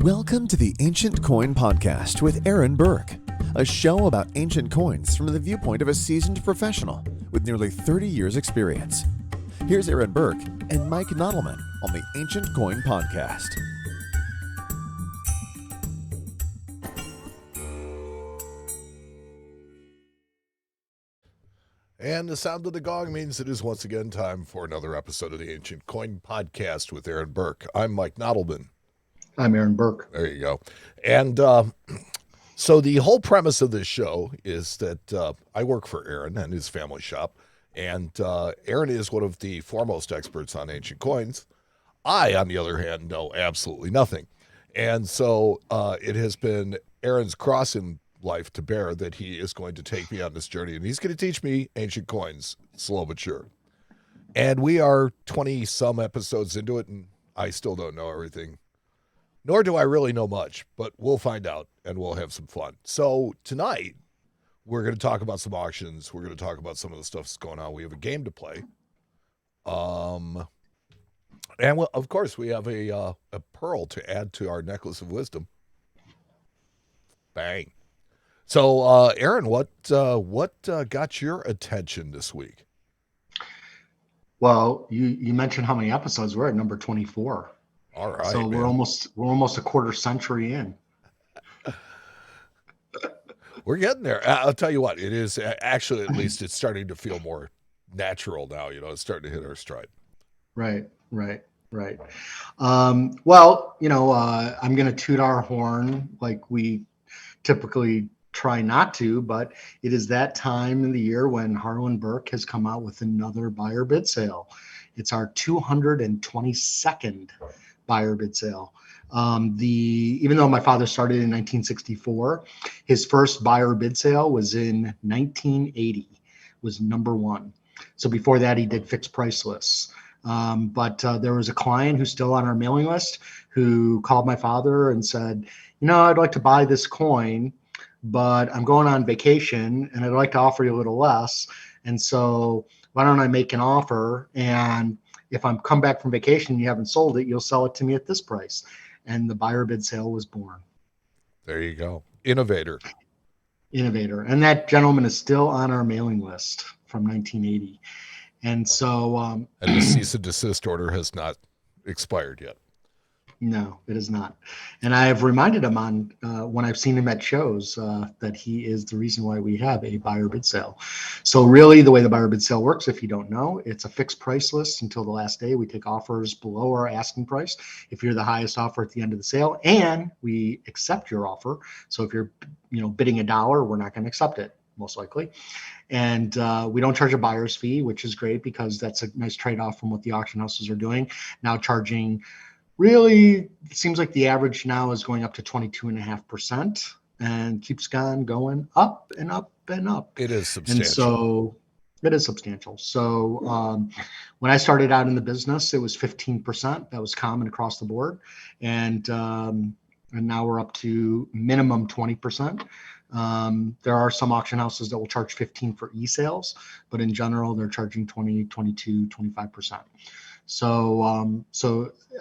Welcome to the Ancient Coin Podcast with Aaron Berk, a show about ancient coins from the viewpoint of a seasoned professional with nearly 30 years' experience. Here's Aaron Berk and Mike Nottleman on the Ancient Coin Podcast. And the sound of the gong means it is once again time for another episode of the Ancient Coin Podcast with Aaron Berk. I'm Mike Nottleman. I'm Aaron Berk. There you go. And so the whole premise of this show is that I work for Aaron and his family shop, and Aaron is one of the foremost experts on ancient coins. I, on the other hand, know absolutely nothing. And so it has been Aaron's cross in life to bear that he is going to take me on this journey, and he's going to teach me ancient coins, slow but sure. And we are 20-some episodes into it, and I still don't know everything. Nor do I really know much, but we'll find out, and we'll have some fun. So tonight, we're going to talk about some auctions. We're going to talk about some of the stuff that's going on. We have a game to play. And, of course, we have a pearl to add to our necklace of wisdom. Bang. So, Aaron, what got your attention this week? Well, you mentioned how many episodes. We're at number 24. All right. So man. we're almost a quarter century in. We're getting there. I'll tell you what, it is actually, at least it's starting to feel more natural now. You know, it's starting to hit our stride. Right. Well, I'm going to toot our horn like we typically try not to, but it is that time of the year when Harland Berk has come out with another buyer bid sale. It's our 222nd buyer bid sale. Even though my father started in 1964, his first buyer bid sale was in 1980, was number one. So before that, he did fixed price lists. But there was a client who's still on our mailing list who called my father and said, I'd like to buy this coin, but I'm going on vacation and I'd like to offer you a little less. And so why don't I make an offer? And if I'm come back from vacation and you haven't sold it, you'll sell it to me at this price. And the buyer bid sale was born. There you go. Innovator. And that gentleman is still on our mailing list from 1980. And so... and the cease and desist order has not expired yet. No, it is not. And I have reminded him on when I've seen him at shows that he is the reason why we have a buyer bid sale. So really the way the buyer bid sale works, if you don't know, it's a fixed price list until the last day. We take offers below our asking price if you're the highest offer at the end of the sale, and we accept your offer. So if you're bidding $1, we're not going to accept it, most likely. And we don't charge a buyer's fee, which is great because that's a nice trade-off from what the auction houses are doing. Now charging... Really, it seems like the average now is going up to 22.5% and keeps going up and up and up. It is substantial. And so it is substantial. So when I started out in the business, it was 15%. That was common across the board. And now we're up to minimum 20%. There are some auction houses that will charge 15 for e-sales, but in general, they're charging 20, 22, 25%. So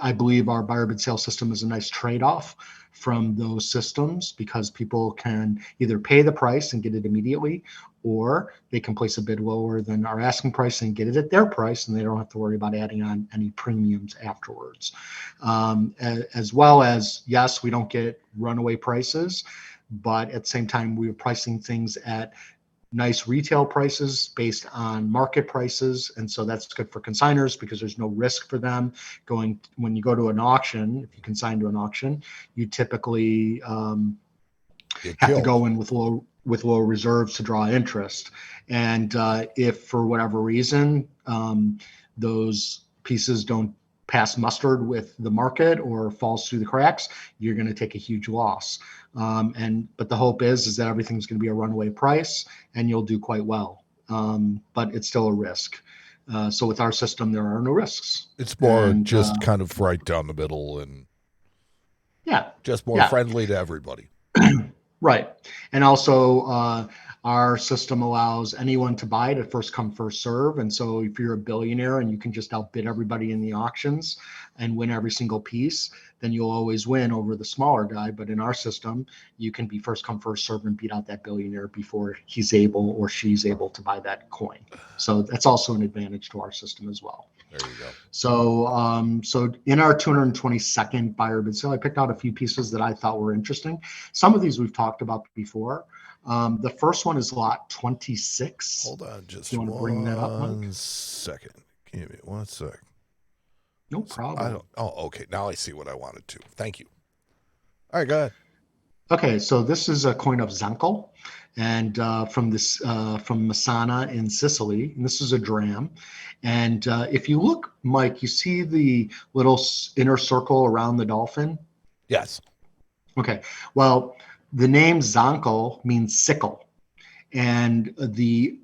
I believe our buyer bid sale system is a nice trade-off from those systems because people can either pay the price and get it immediately, or they can place a bid lower than our asking price and get it at their price, and they don't have to worry about adding on any premiums afterwards. As well as, yes, we don't get runaway prices, but at the same time, we are pricing things at nice retail prices based on market prices. And so that's good for consigners because there's no risk for them when you go to an auction. If you consign to an auction, you typically have to go in with low reserves to draw interest. And if for whatever reason, those pieces don't pass muster with the market or falls through the cracks, you're going to take a huge loss. But the hope is that everything's going to be a runaway price and you'll do quite well. But it's still a risk. So with our system, there are no risks. It's more kind of right down the middle and just more friendly to everybody. Right. And also Our system allows anyone to buy it at first come, first serve. And so if you're a billionaire and you can just outbid everybody in the auctions and win every single piece, then you'll always win over the smaller guy. But in our system, you can be first come, first serve and beat out that billionaire before he's able or she's able to buy that coin. So that's also an advantage to our system as well. There you go. So, so in our 222nd buyer bid sale, I picked out a few pieces that I thought were interesting. Some of these we've talked about before. The first one is lot 26. Hold on just you want to bring that up, Mike? 1 second. Give me 1 sec. No problem. Okay. Now I see what I wanted to. Thank you. All right, go ahead. Okay, so this is a coin of Zancle, and from Messana in Sicily, and this is a dram. And if you look, Mike, you see the little inner circle around the dolphin? Yes. Okay, well, the name Zancle means sickle, and the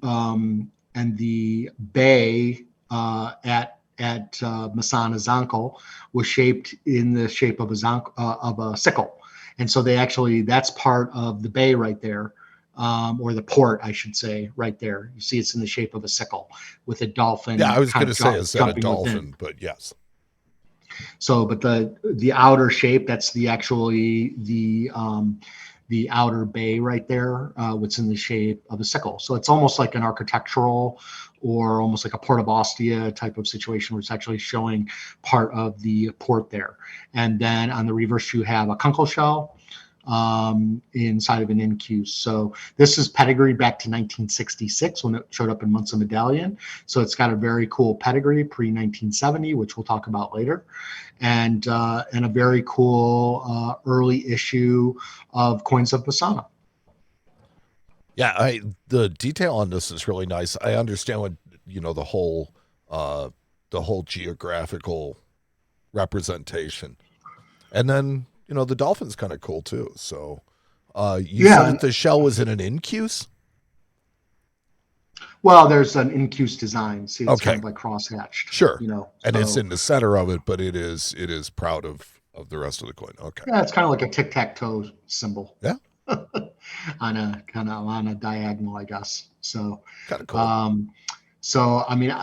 bay at Messana Zancle was shaped in the shape of a sickle. And so that's part of the bay right there, or the port, I should say, right there. You see it's in the shape of a sickle with a dolphin. Yeah, I was going to say is that a dolphin, within. but yes. So, but the outer shape, that's the outer bay right there, what's in the shape of a sickle. So it's almost like an architectural or almost like a port of Ostia type of situation where it's actually showing part of the port there. And then on the reverse, you have a kunkel shell inside of an incuse. So this is pedigree back to 1966 when it showed up in Munza Medallion. So it's got a very cool pedigree pre-1970, which we'll talk about later. And a very cool early issue of Coins of Messana. Yeah, the detail on this is really nice. I understand what the whole geographical representation, and then the dolphin's kind of cool too. So you said that the shell was in an incuse. Well, there's an incuse design. See, it's okay. kind of like cross-hatched. Sure. And it's in the center of it, but it is proud of the rest of the coin. Okay. Yeah, it's kind of like a tic-tac-toe symbol. Yeah. on a diagonal, I guess. So kind of cool. So I mean,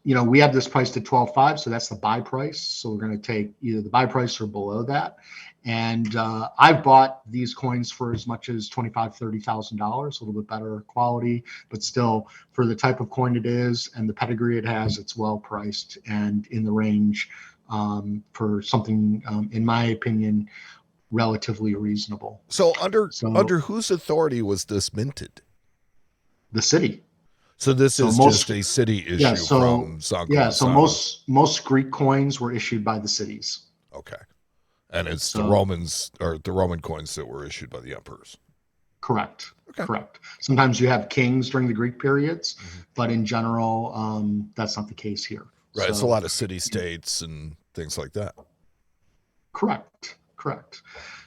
we have this priced at 12.5, so that's the buy price. So we're going to take either the buy price or below that. And I've bought these coins for as much as $25,000, $30,000, a little bit better quality, but still for the type of coin it is and the pedigree it has, it's well priced and in the range for something, in my opinion, relatively reasonable. So under whose authority was this minted? The city. So this is just a city issue from Zancle. Yeah, so most Greek coins were issued by the cities. Okay. And it's the Romans or the Roman coins that were issued by the emperors. Correct. Okay. Correct. Sometimes you have kings during the Greek periods, but in general, that's not the case here. Right. It's a lot of city-states and things like that. Correct.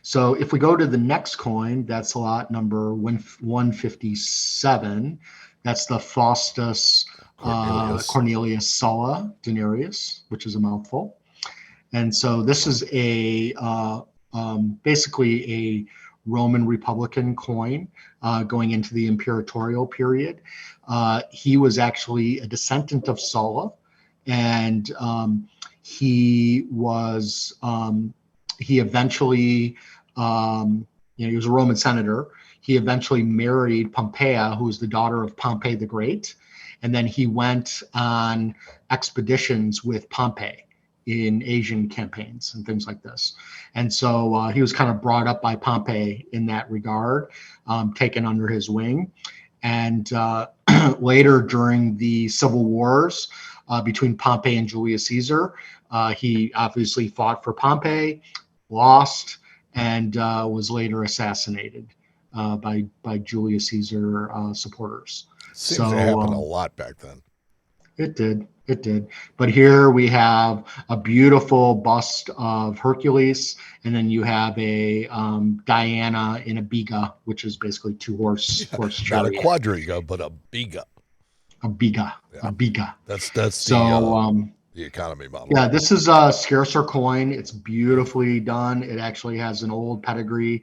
So if we go to the next coin, that's lot number 157. That's the Faustus Cornelius Sulla Denarius, which is a mouthful. And so this is basically a Roman Republican coin going into the imperatorial period. He was actually a descendant of Sulla, and he eventually, he was a Roman senator. He eventually married Pompeia, who was the daughter of Pompey the Great. And then he went on expeditions with Pompey in Asian campaigns and things like this. And so he was kind of brought up by Pompey in that regard, taken under his wing. And later during the civil wars between Pompey and Julius Caesar, he obviously fought for Pompey, lost, and was later assassinated by Julius Caesar supporters. Seems to happen a lot back then. It did. But here we have a beautiful bust of Hercules, and then you have a Diana in a biga, which is basically horse chariot. Not a quadriga, but a biga. A biga. That's so the economy model. Yeah, this is a scarcer coin. It's beautifully done. It actually has an old pedigree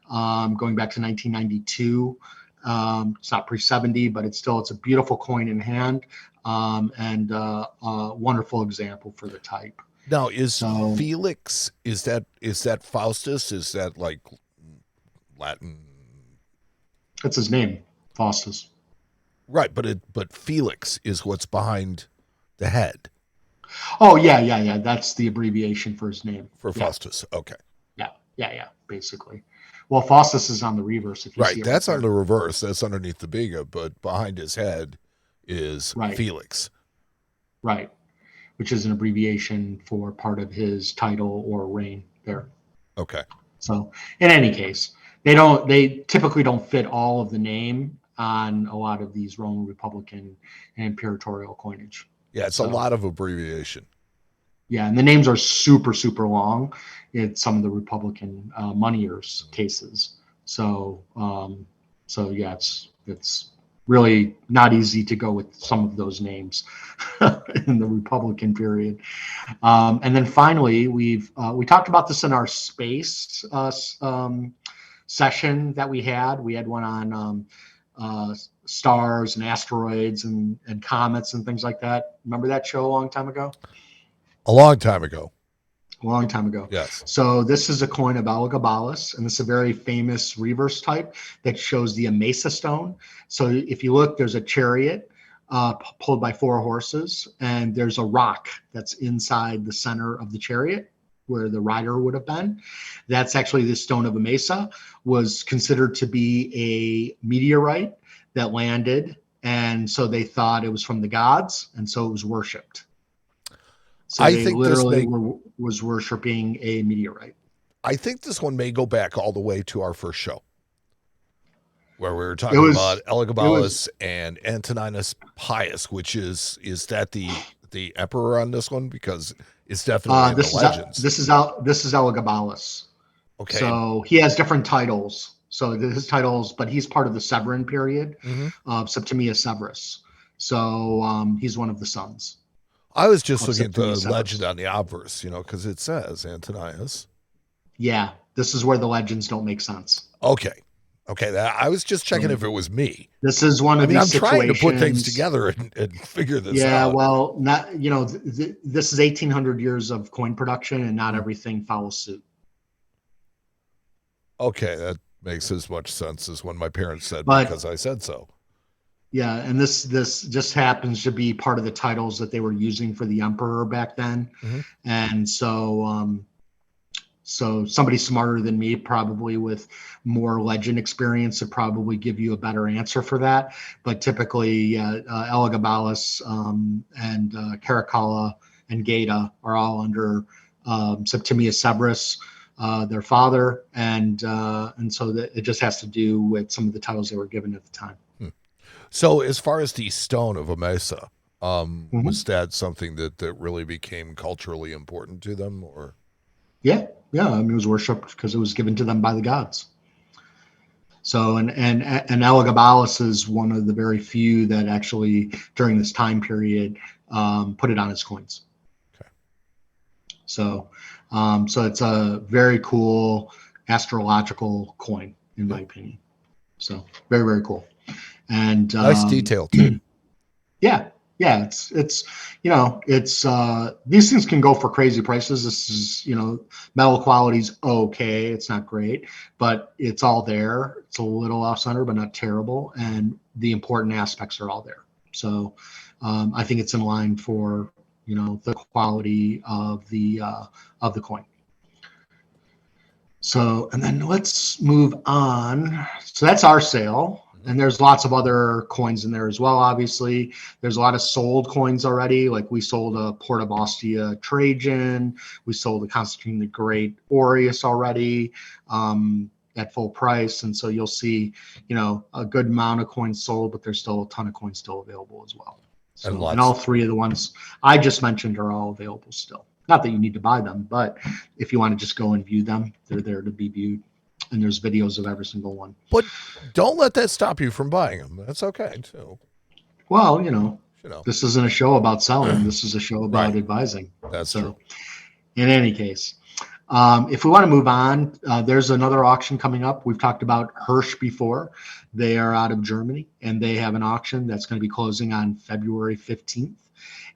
going back to 1992. It's not pre-70, but it's a beautiful coin in hand, and a wonderful example for the type. Now, Felix, is that Faustus? Is that like Latin? That's his name, Faustus. Right, but Felix is what's behind the head. Oh yeah. That's the abbreviation for his name. For Faustus. Okay. Yeah. Basically. Well, Faustus is on the reverse. If you see right, that's on the reverse. That's underneath the biga, but behind his head is Felix. Right, which is an abbreviation for part of his title or reign there. Okay. So in any case, they typically don't fit all of the name on a lot of these Roman Republican and imperatorial coinage. Yeah, it's a lot of abbreviation. Yeah, and the names are super, super long in some of the Republican moneyers cases. So yeah, it's really not easy to go with some of those names in the Republican period. And then finally, we talked about this in our space session that we had. We had one on stars and asteroids and comets and things like that. Remember that show a long time ago? A long time ago. Yes. So this is a coin of Elagabalus, and it's a very famous reverse type that shows the Amesa stone. So if you look, there's a chariot pulled by 4 horses, and there's a rock that's inside the center of the chariot where the rider would have been. That's actually the stone of Amesa, was considered to be a meteorite that landed, and so they thought it was from the gods, and so it was worshipped. So they literally was worshiping a meteorite. I think this one may go back all the way to our first show, where we were talking about Elagabalus and Antoninus Pius, which is that the emperor on this one? Because it's definitely in the legends. This is Elagabalus. Okay. So he has different titles. So his titles, but he's part of the Severan period of Septimius Severus. So he's one of the sons. I was just looking at the legend on the obverse, because it says Antonius. Yeah, this is where the legends don't make sense. Okay. I was just checking if it was me. This is one of these situations. I'm trying to put things together and figure this out. Yeah, well, not this is 1,800 years of coin production, and not everything follows suit. Okay, that makes as much sense as when my parents said because I said so. Yeah, and this just happens to be part of the titles that they were using for the emperor back then, and so somebody smarter than me, probably with more legend experience, would probably give you a better answer for that. But typically, Elagabalus and Caracalla and Gaeta are all under Septimius Severus, their father, and so that it just has to do with some of the titles they were given at the time. So as far as the stone of Amesa, was that something that really became culturally important to them, or? Yeah. I mean, it was worshipped because it was given to them by the gods. So, and Elagabalus is one of the very few that actually during this time period put it on his coins. Okay. So it's a very cool astrological coin, in my opinion. So very, very cool. And nice detail too. Yeah, it's these things can go for crazy prices. This is metal quality's okay. It's not great, but it's all there. It's a little off center, but not terrible, and the important aspects are all there. So I think it's in line for the quality of the coin. So, and then let's move on. So that's our sale. And there's lots of other coins in there as well, obviously. There's a lot of sold coins already. Like we sold a Port of Ostia Trajan. We sold a Constantine the Great Aureus already at full price. And so you'll see, a good amount of coins sold, but there's still a ton of coins still available as well. So, and all 3 of the ones I just mentioned are all available still. Not that you need to buy them, but if you want to just go and view them, they're there to be viewed. And there's videos of every single one. But don't let that stop you from buying them. That's okay too. Well, this isn't a show about selling. This is a show about advising. That's true. In any case, If we want to move on, there's another auction coming up. We've talked about Hirsch before. They are out of Germany, and they have an auction that's going to be closing on February 15th.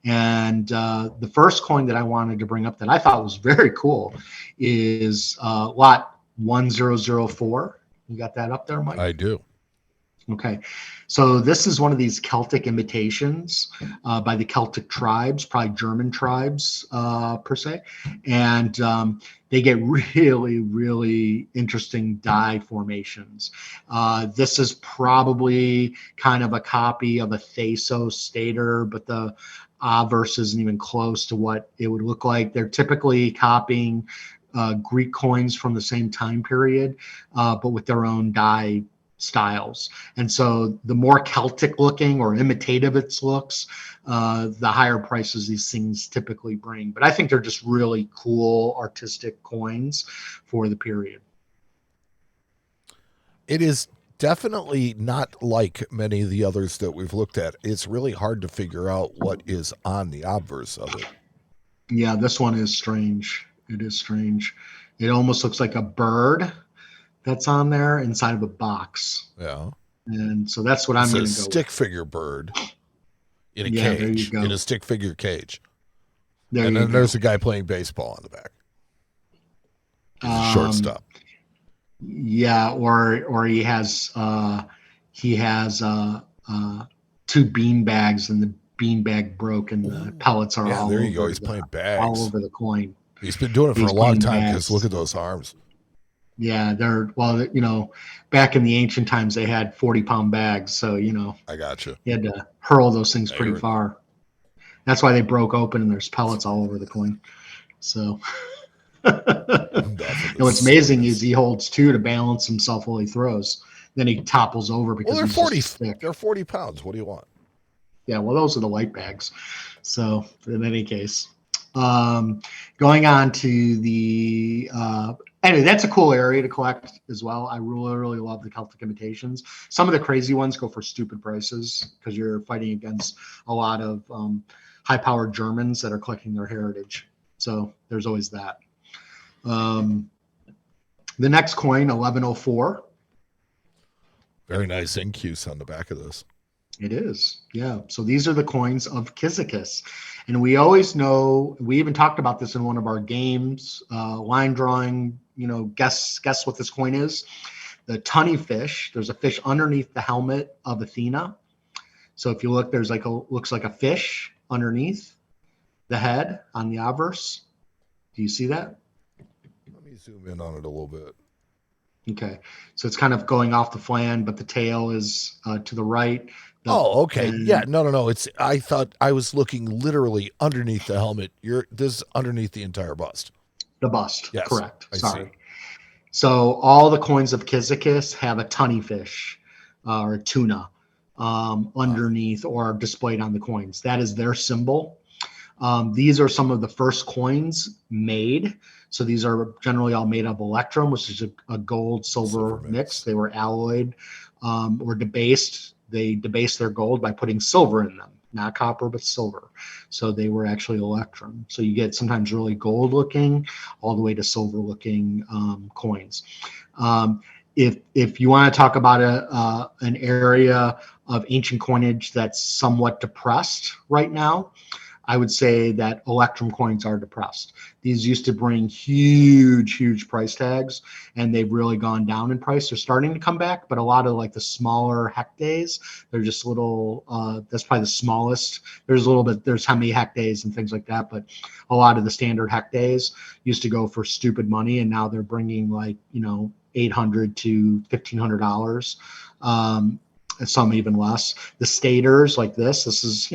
And the first coin that I wanted to bring up that I thought was very cool is lot 1004. You got that up there, Mike? I do. Okay, so this is one of these Celtic imitations by the Celtic tribes, probably German tribes per se, and they get really, really interesting die formations. This is probably kind of a copy of a Thasos stater, but the obverse isn't even close to what it would look like. They're typically copying Greek coins from the same time period, but with their own die styles. And so the more Celtic looking or imitative it looks, the higher prices these things typically bring. But I think they're just really cool artistic coins for the period. It is definitely not like many of the others that we've looked at. It's really hard to figure out what is on the obverse of it. Yeah, this one is strange. It is strange. It almost looks like a bird that's on there inside of a box. Yeah. And so that's what I'm going to go with. Stick figure bird in a Yeah, there you cage, go. in a stick figure cage. There and you then go. there's a guy playing baseball on the back. He's a shortstop. Yeah, or he has two bean bags and the bean bag broke and the pellets are all there you over go. He's playing bags. all over the coin. He's been doing it for He's a long playing time bags. because look at those arms. Yeah, back in the ancient times they had 40-pound bags, so I got you. you had to hurl those things pretty far. That's why they broke open and there's pellets all over the coin. So and what's amazing is he holds two to balance himself while he throws. Then he topples over because they're he's 40. just thick. They're 40 pounds. What do you want? Yeah, well, those are the light bags. So in any case, going on to the anyway, that's a cool area to collect as well. I really, really love the Celtic imitations. Some of the crazy ones go for stupid prices because you're fighting against a lot of high-powered Germans that are collecting their heritage. So there's always that. The next coin, 1104. Very nice incuse on the back of this. It is, yeah. So these are the coins of Cyzicus. And we always know, we even talked about this in one of our games, line drawing, guess what this coin is. The tunny fish, there's a fish underneath the helmet of Athena. So if you look, there's looks like a fish underneath the head on the obverse. Do you see that? Let me zoom in on it a little bit. Okay. So it's kind of going off the flan, but the tail is to the right. Okay. Yeah. No. I thought I was looking literally underneath the helmet. This is underneath the entire bust. The bust. Yes, Correct. I Sorry. see. So all the coins of Cyzicus have a tunny fish or a tuna underneath or displayed on the coins. That is their symbol. These are some of the first coins made. So these are generally all made of Electrum, which is a gold-silver mix. They were alloyed or debased. They debased their gold by putting silver in them, not copper, but silver. So they were actually Electrum. So you get sometimes really gold-looking all the way to silver-looking coins. If you want to talk about an area of ancient coinage that's somewhat depressed right now, I would say that Electrum coins are depressed. These used to bring huge price tags, and they've really gone down in price. They're starting to come back, but a lot of the smaller hectares, they're just little, that's probably the smallest. There's how many hectares and things like that, but a lot of the standard hectares used to go for stupid money, and now they're bringing $800 to $1,500. Some even less. The staters like this is,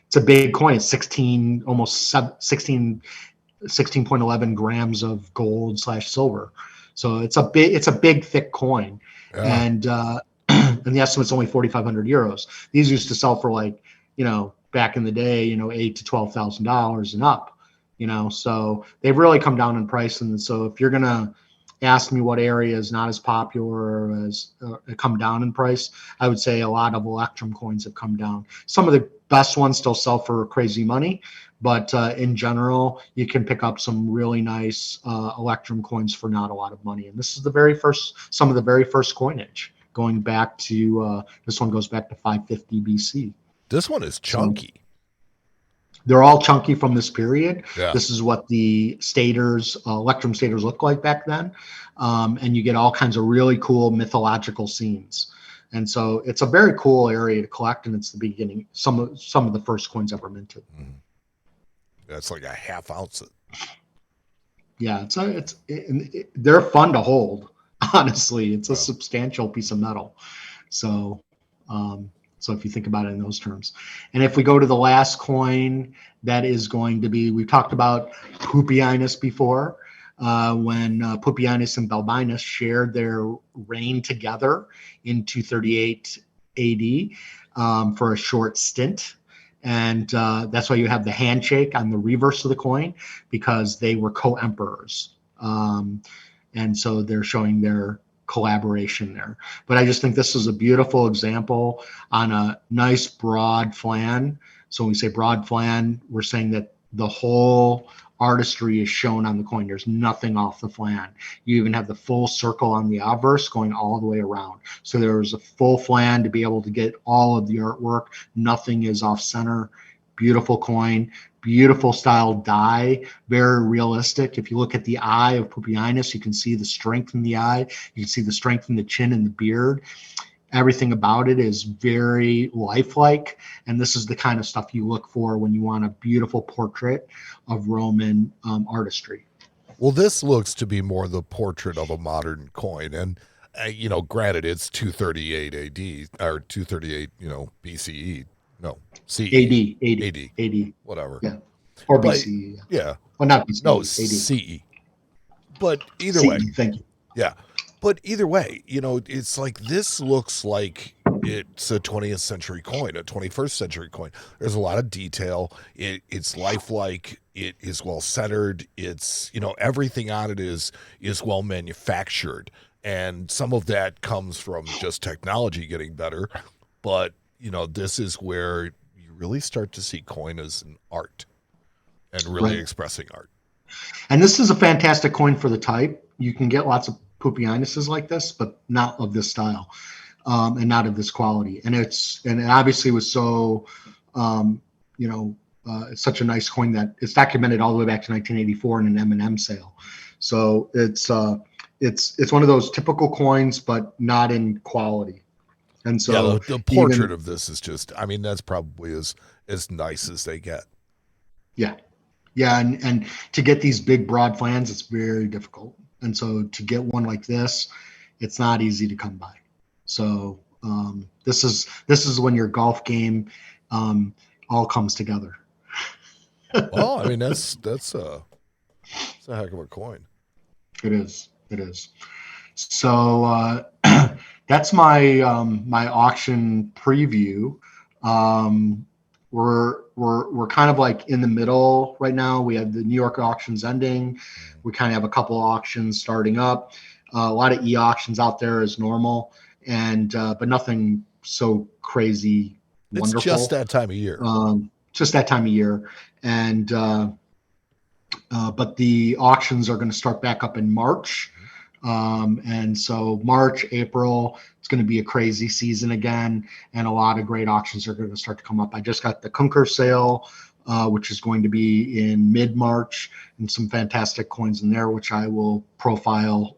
it's a big coin. It's 16.11 grams of gold / silver. So it's a big thick coin. Yeah. And the estimate's only 4,500 euros. These used to sell for back in the day, $8,000 to $12,000 and up, so they've really come down in price. And so if you're going to asked me what area is not as popular or has come down in price, I would say a lot of Electrum coins have come down. Some of the best ones still sell for crazy money, but in general, you can pick up some really nice Electrum coins for not a lot of money. And this is some of the very first coinage, going back to, this one goes back to 550 BC. This one is chunky. So, they're all chunky from this period. Yeah. This is what the staters, Electrum staters looked like back then. And you get all kinds of really cool mythological scenes. And so it's a very cool area to collect, and it's the beginning, some of the first coins ever minted. That's like a half ounce. Yeah, they're fun to hold. Honestly, it's a substantial piece of metal. So, so if you think about it in those terms, and if we go to the last coin, that is going to be, we've talked about Poopius before, when Poopius and Balbinus shared their reign together in 238 AD for a short stint. And that's why you have the handshake on the reverse of the coin, because they were co-emperors. And so they're showing their collaboration there. But I just think this is a beautiful example on a nice broad flan. So when we say broad flan, we're saying that the whole artistry is shown on the coin. There's nothing off the flan. You even have the full circle on the obverse going all the way around. So there's a full flan to be able to get all of the artwork. Nothing is off center. Beautiful coin, beautiful style die, very realistic. If you look at the eye of Poopius, you can see the strength in the eye. You can see the strength in the chin and the beard. Everything about it is very lifelike, and this is the kind of stuff you look for when you want a beautiful portrait of Roman artistry. Well, this looks to be more the portrait of a modern coin, and granted, it's 238 AD or 238, BCE. No, CE. AD. Whatever. Yeah, or BCE. Yeah. Well, not BCE. No, AD. CE. But either CE, way. thank you. Yeah. But either way, it's like this looks like it's a 20th century coin, a 21st century coin. There's a lot of detail. It's lifelike. It is well centered. It's, everything on it is well manufactured. And some of that comes from just technology getting better. But, this is where you really start to see coin as an art and really expressing art. And this is a fantastic coin for the type. You can get lots of Poopiuses like this, but not of this style, and not of this quality. And it obviously was so, it's such a nice coin that it's documented all the way back to 1984 in an M&M sale. So it's one of those typical coins, but not in quality. And so the portrait of this is just, that's probably as nice as they get. Yeah. Yeah. And to get these big broad flans, it's very difficult. And so to get one like this, it's not easy to come by. So this is when your golf game all comes together. Well, that's a heck of a coin. It is. So that's my my auction preview. We're kind of like in the middle right now. We have the New York auctions ending. We kind of have a couple of auctions starting up. A lot of e-auctions out there as normal, and but nothing so crazy wonderful. It's just that time of year. And but the auctions are going to start back up in March. And so March, April, it's going to be a crazy season again, and a lot of great auctions are going to start to come up. I just got the Kunker sale, which is going to be in mid-March, and some fantastic coins in there, which I will profile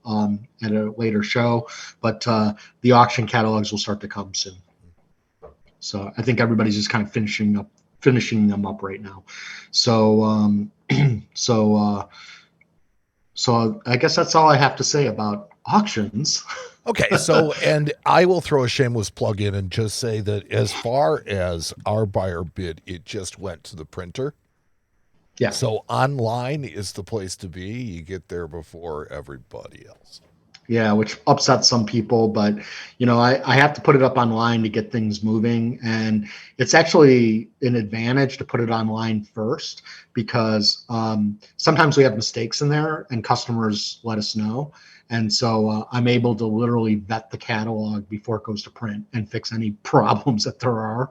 at a later show. But the auction catalogs will start to come soon. So I think everybody's just kind of finishing them up right now. So So I guess that's all I have to say about auctions. Okay, so, and I will throw a shameless plug in and just say that as far as our buyer bid, it just went to the printer. Yeah. So online is the place to be. You get there before everybody else. Yeah, which upsets some people, but I have to put it up online to get things moving. And it's actually an advantage to put it online first because sometimes we have mistakes in there and customers let us know. And so I'm able to literally vet the catalog before it goes to print and fix any problems that there are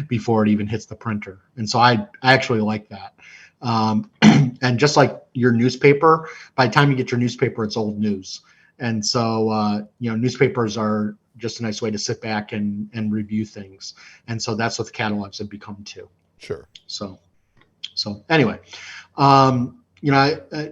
before it even hits the printer. And so I actually like that. And just like your newspaper, by the time you get your newspaper, it's old news. And so, newspapers are just a nice way to sit back and review things. And so that's what the catalogs have become too. Sure. So anyway,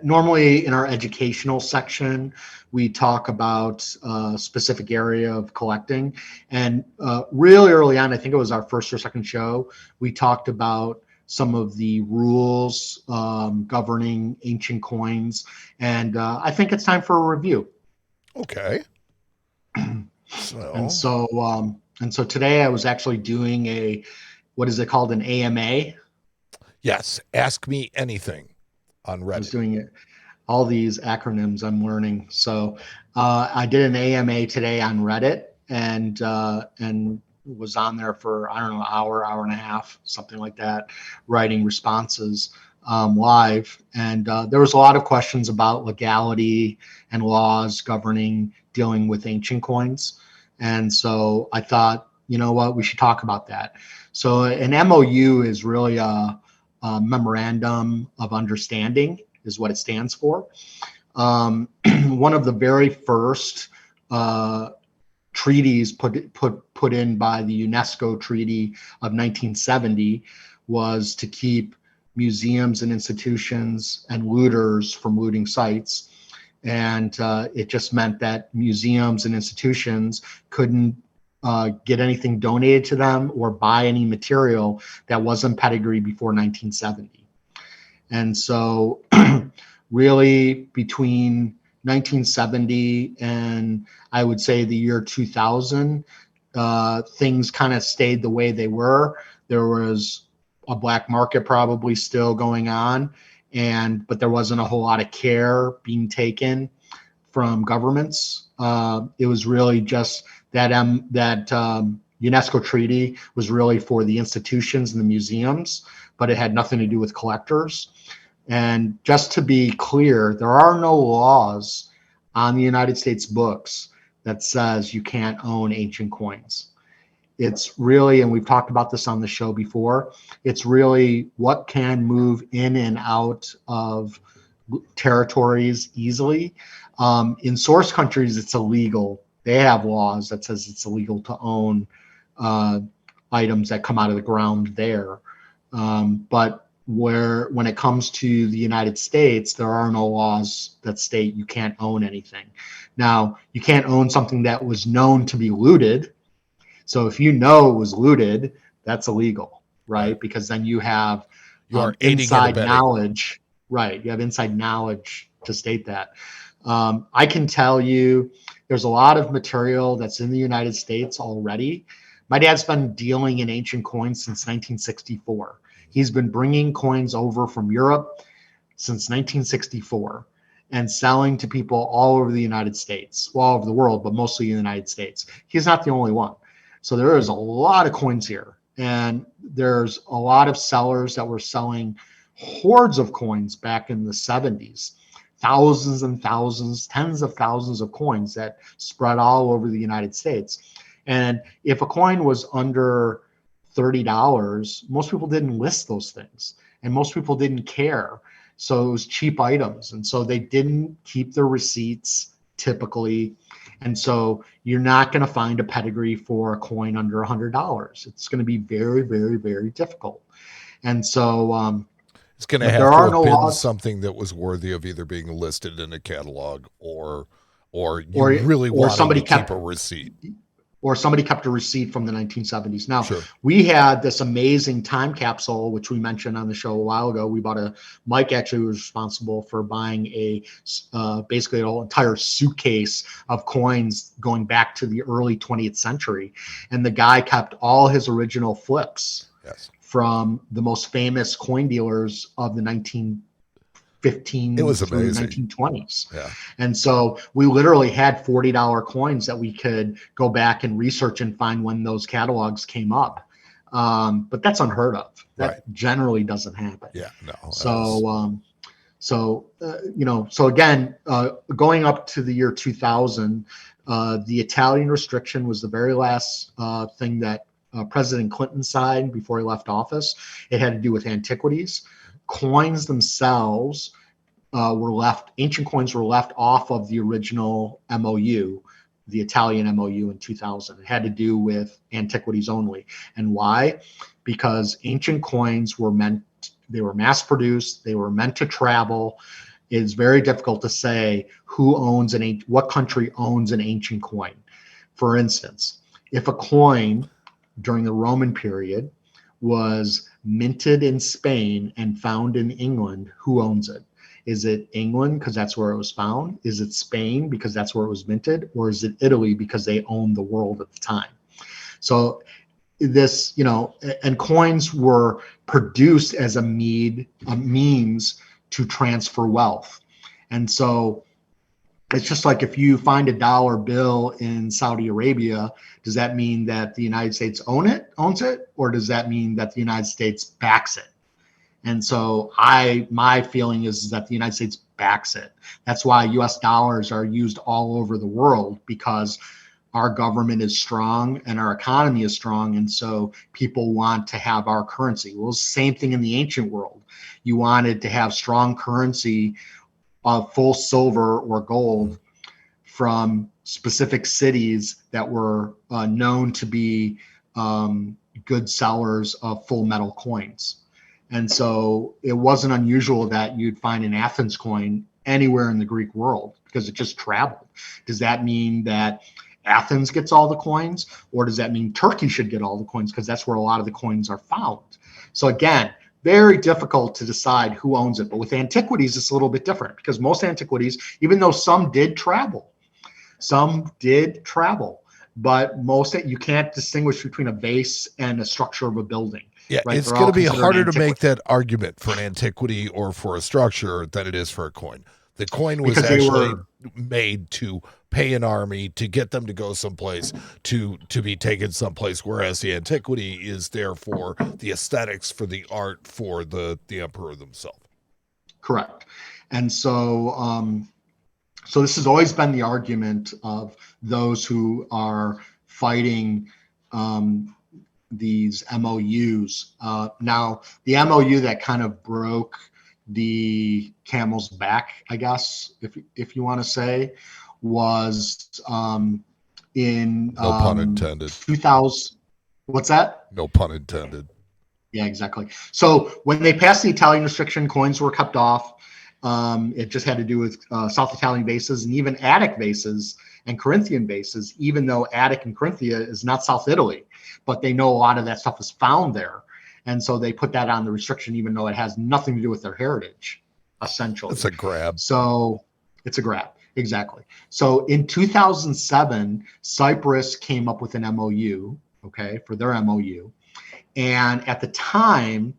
normally in our educational section, we talk about a specific area of collecting. And really early on, I think it was our first or second show, we talked about some of the rules governing ancient coins. And I think it's time for a review. Okay. And so today I was actually doing what is it called? An AMA. Yes. Ask me anything on Reddit. I was doing it. All these acronyms I'm learning. So I did an AMA today on Reddit and was on there for, I don't know, hour and a half, something like that, writing responses live. And there was a lot of questions about legality and laws governing dealing with ancient coins. And so I thought, you know what, we should talk about that. So an MOU is really a memorandum of understanding is what it stands for. One of the very first treaties put in by the UNESCO Treaty of 1970 was to keep museums and institutions and looters from looting sites. And it just meant that museums and institutions couldn't get anything donated to them or buy any material that wasn't pedigree before 1970. And so really between 1970 and I would say the year 2000, things kind of stayed the way they were. There was a black market probably still going on, but there wasn't a whole lot of care being taken from governments. It was really just that UNESCO treaty was really for the institutions and the museums, but it had nothing to do with collectors. And just to be clear, there are no laws on the United States books that says you can't own ancient coins. It's really, and we've talked about this on the show before, it's really what can move in and out of territories easily. In source countries, it's illegal. They have laws that says it's illegal to own items that come out of the ground there. But when it comes to the United States, there are no laws that state you can't own anything. Now, you can't own something that was known to be looted. So if you know it was looted, that's illegal, right? Because then you have inside knowledge. Right. You have inside knowledge to state that. I can tell you there's a lot of material that's in the United States already. My dad's been dealing in ancient coins since 1964. He's been bringing coins over from Europe since 1964 and selling to people all over the United States, well, all over the world, but mostly in the United States. He's not the only one. So there is a lot of coins here. And there's a lot of sellers that were selling hordes of coins back in the 70s. Thousands and thousands, tens of thousands of coins that spread all over the United States. And if a coin was under $30, most people didn't list those things. And most people didn't care. So it was cheap items. And so they didn't keep their receipts typically. And so you're not going to find a pedigree for a coin under $100. It's going to be very, very, very difficult. And so it's going to have to have been something that was worthy of either being listed in a catalog or really wanting to keep a receipt. Or somebody kept a receipt from the 1970s. Now, we had this amazing time capsule, which we mentioned on the show a while ago. Mike actually was responsible for buying basically an entire suitcase of coins going back to the early 20th century. And the guy kept all his original flips from the most famous coin dealers of the 15 It was through amazing. 1920s. Yeah. And so we literally had $40 coins that we could go back and research and find when those catalogs came up. But that's unheard of. That generally doesn't happen. Yeah, no. So, so again, going up to the year 2000, the Italian restriction was the very last thing that President Clinton signed before he left office. It had to do with antiquities. Coins themselves ancient coins were left off of the original MOU, the Italian MOU in 2000. It had to do with antiquities only. And why? Because ancient coins they were mass produced, they were meant to travel. It's very difficult to say what country owns an ancient coin. For instance, if a coin during the Roman period was minted in Spain and found in England, who owns it? Is it England because that's where it was found? Is it Spain because that's where it was minted? Or is it Italy because they owned the world at the time? So this, and coins were produced as a means to transfer wealth. And so it's just like if you find a dollar bill in Saudi Arabia, does that mean that the United States owns it? Or does that mean that the United States backs it? And so my feeling is that the United States backs it. That's why US dollars are used all over the world, because our government is strong and our economy is strong. And so people want to have our currency. Well, same thing in the ancient world. You wanted to have strong currency of full silver or gold from specific cities that were known to be good sellers of full metal coins. And so it wasn't unusual that you'd find an Athens coin anywhere in the Greek world because it just traveled. Does that mean that Athens gets all the coins, or does that mean Turkey should get all the coins because that's where a lot of the coins are found? So again, very difficult to decide who owns it. But with antiquities, it's a little bit different because most antiquities, even though some did travel, but you can't distinguish between a base and a structure of a building. Yeah, right? it's going to be harder to make that argument for an antiquity or for a structure than it is for a coin. The coin was actually made to pay an army, to get them to go someplace, to be taken someplace, whereas the antiquity is there for the aesthetics, for the art, for the emperor themselves. Correct. And so so this has always been the argument of those who are fighting these MOUs. Now, the MOU that kind of broke the camel's back, I guess, if you want to say, was in no pun intended. 2000. What's that? No pun intended. Yeah, exactly. So when they passed the Italian restriction, coins were kept off. It just had to do with South Italian vases and even Attic vases and Corinthian vases, even though Attic and Corinthia is not South Italy, but they know a lot of that stuff is found there. And so they put that on the restriction, even though it has nothing to do with their heritage, essentially. It's a grab. So it's a grab. Exactly. So in 2007, Cyprus came up with an MOU, for their MOU. And at the time,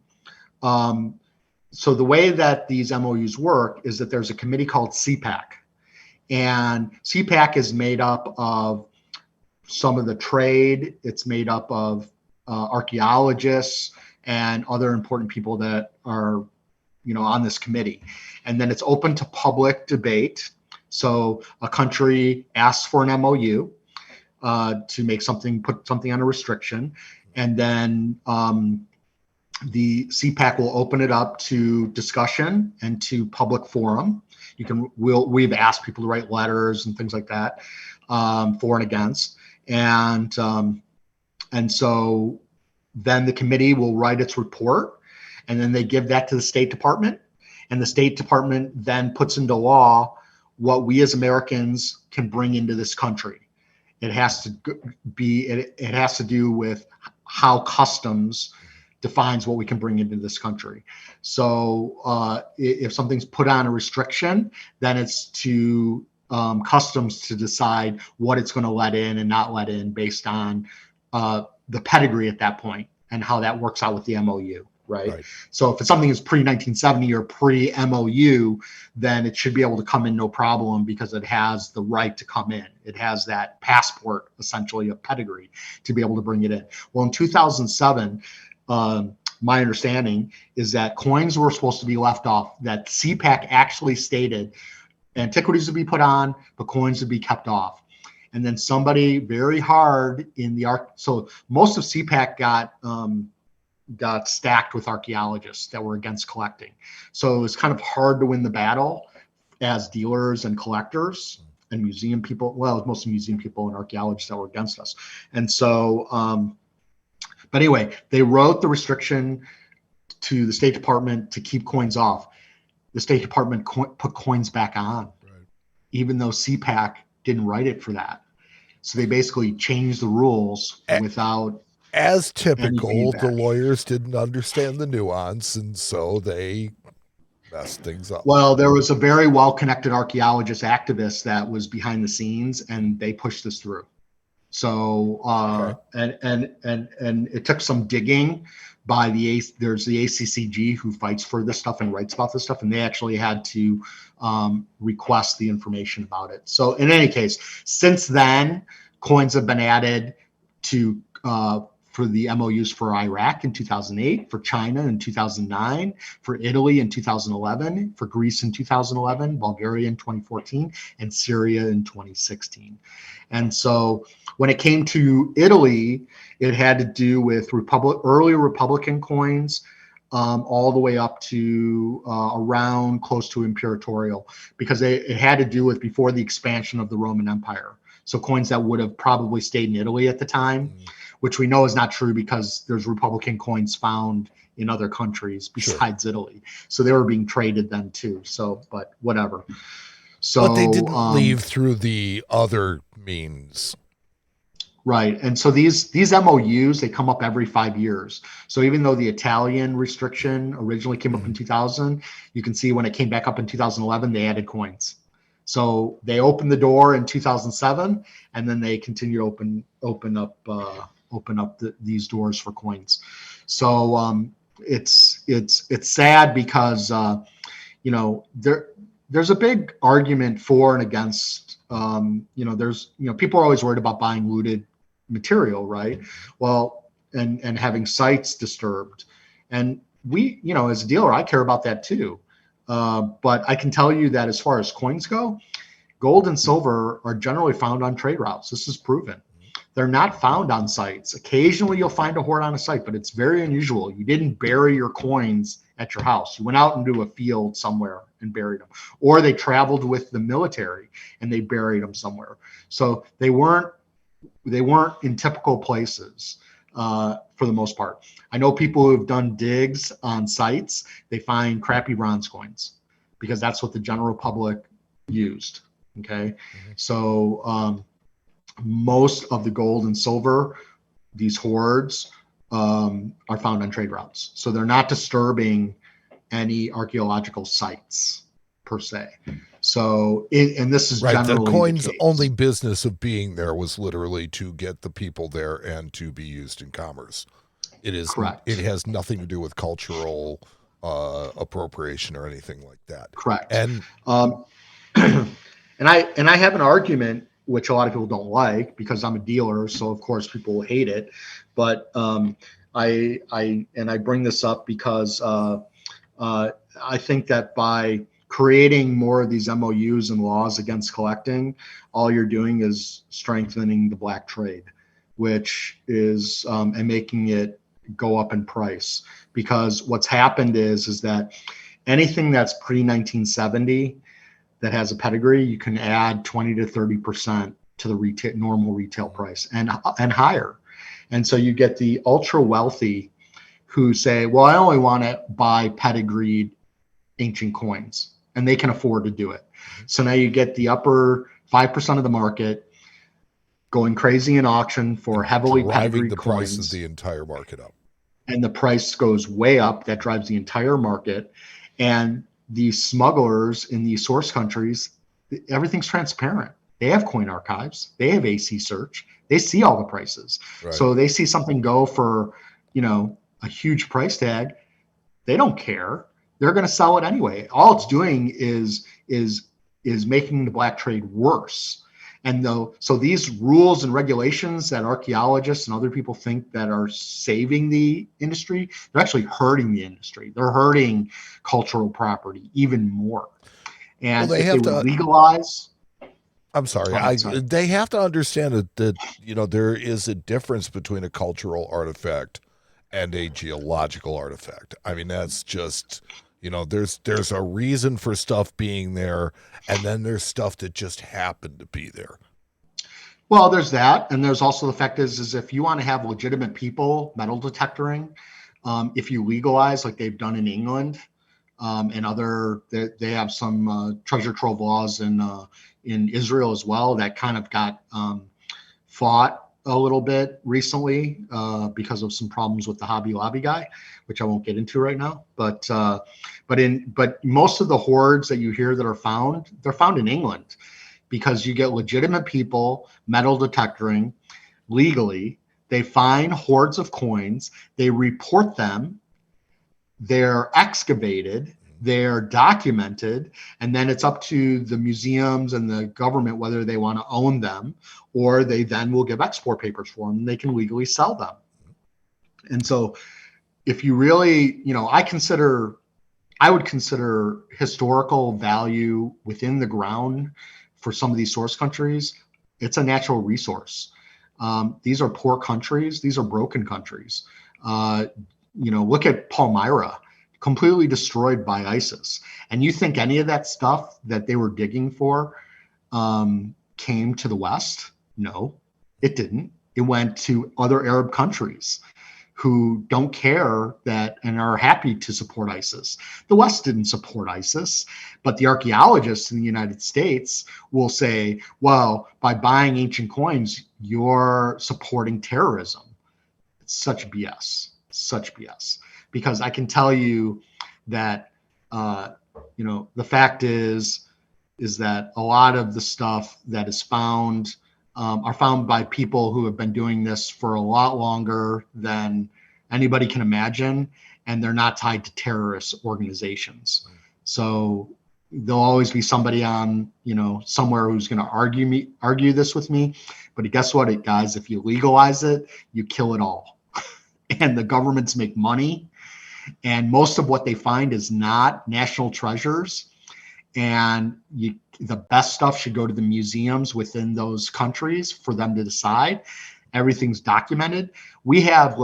so the way that these MOUs work is that there's a committee called CPAC. And CPAC is made up of some of the trade. It's made up of archaeologists and other important people that are, on this committee. And then it's open to public debate. So a country asks for an MOU to put something on a restriction. And then the CPAC will open it up to discussion and to public forum. We've asked people to write letters and things like that, for and against. And so then the committee will write its report, and then they give that to the State Department. And the State Department then puts into law what we as Americans can bring into this country. It has to do with how customs defines what we can bring into this country. So if something's put on a restriction, then it's to customs to decide what it's going to let in and not let in based on the pedigree at that point and how that works out with the MOU. right? So if it's something that's pre-1970 or pre-MOU, then it should be able to come in no problem because it has the right to come in. It has that passport, essentially, a pedigree to be able to bring it in. Well, in 2007, my understanding is that coins were supposed to be left off, that CPAC actually stated antiquities would be put on, but coins would be kept off. And then somebody very hard in the so most of CPAC got stacked with archaeologists that were against collecting. So it was kind of hard to win the battle as dealers and collectors and museum people. Well, it was mostly museum people and archaeologists that were against us. And so, but anyway, they wrote the restriction to the State Department to keep coins off. The State Department put coins back on, even though CPAC didn't write it for that. So they basically changed the rules without. As typical, the lawyers didn't understand the nuance, and so they messed things up. Well, there was a very well-connected archaeologist activist that was behind the scenes, and they pushed this through. So, and it took some digging by there's the ACCG who fights for this stuff and writes about this stuff, and they actually had to request the information about it. So in any case, since then, coins have been added to for the MOUs for Iraq in 2008, for China in 2009, for Italy in 2011, for Greece in 2011, Bulgaria in 2014, and Syria in 2016. And so when it came to Italy, it had to do with early Republican coins, all the way up to around close to imperatorial, because it had to do with before the expansion of the Roman Empire. So coins that would have probably stayed in Italy at the time, which we know is not true because there's Republican coins found in other countries besides Italy. So they were being traded then too. So, but whatever. So, but they didn't leave through the other means. Right. And so these MOUs, they come up every 5 years. So even though the Italian restriction originally came up in 2000, you can see when it came back up in 2011, they added coins. So they opened the door in 2007, and then they continue to open up these doors for coins. So it's sad because there's a big argument for and against. People are always worried about buying looted material, right? Well, and having sites disturbed, and we, as a dealer, I care about that too. But I can tell you that as far as coins go, gold and silver are generally found on trade routes. This is proven. They're not found on sites. Occasionally you'll find a hoard on a site, but it's very unusual. You didn't bury your coins at your house. You went out into a field somewhere and buried them, or they traveled with the military and they buried them somewhere. So they weren't in typical places for the most part. I know people who have done digs on sites, they find crappy bronze coins because that's what the general public used. Okay. So most of the gold and silver, these hoards, are found on trade routes. So they're not disturbing any archaeological sites per se. So, and this is generally the coin's only business of being there was literally to get the people there and to be used in commerce. It is correct. It has nothing to do with cultural appropriation or anything like that. Correct. And and I have an argument which a lot of people don't like because I'm a dealer, so of course people hate it. But I bring this up because I think that by creating more of these MOUs and laws against collecting, all you're doing is strengthening the black trade, which is and making it go up in price. Because what's happened is that anything that's pre-1970 that has a pedigree, you can add 20 to 30% to the normal retail price and higher. And so you get the ultra wealthy who say, well, I only want to buy pedigreed ancient coins, and they can afford to do it. So now you get the upper 5% of the market going crazy in auction for heavily pedigreed the coins. Price of the entire market up. And the price goes way up. That drives the entire market. And the smugglers in these source countries, everything's transparent. They have coin archives. They have AC search. They see all the prices. Right. So they see something go for, a huge price tag. They don't care. They're going to sell it anyway. All it's doing is making the black trade worse. And so these rules and regulations that archaeologists and other people think that are saving the industry, they're actually hurting the industry. They're hurting cultural property even more. And Well, if they would legalize, I'm sorry. They have to understand that there is a difference between a cultural artifact and a geological artifact. I mean, that's just, there's a reason for stuff being there, and then there's stuff that just happened to be there. Well, there's that, and there's also the fact is if you want to have legitimate people metal detectoring, if you legalize like they've done in England, and they have some treasure trove laws in Israel as well that kind of got fought a little bit recently because of some problems with the Hobby Lobby guy, which I won't get into right now. But most of the hoards that you hear that are found, they're found in England because you get legitimate people metal detectoring legally. They find hoards of coins, they report them, they're excavated, they're documented, and then it's up to the museums and the government whether they want to own them, or they then will give export papers for them and they can legally sell them. And so if you really, I would consider historical value within the ground for some of these source countries. It's a natural resource. These are poor countries. These are broken countries. Look at Palmyra, completely destroyed by ISIS. And you think any of that stuff that they were digging for came to the West? No, it didn't. It went to other Arab countries who don't care that and are happy to support ISIS. The West didn't support ISIS, but the archaeologists in the United States will say, well, by buying ancient coins, you're supporting terrorism. It's such BS, because I can tell you that, the fact is that a lot of the stuff that is found are found by people who have been doing this for a lot longer than anybody can imagine, and they're not tied to terrorist organizations. So there'll always be somebody on, somewhere who's going to argue this with me. But guess what, guys? If you legalize it, you kill it all, and the governments make money. And most of what they find is not national treasures. And the best stuff should go to the museums within those countries for them to decide. Everything's documented. We have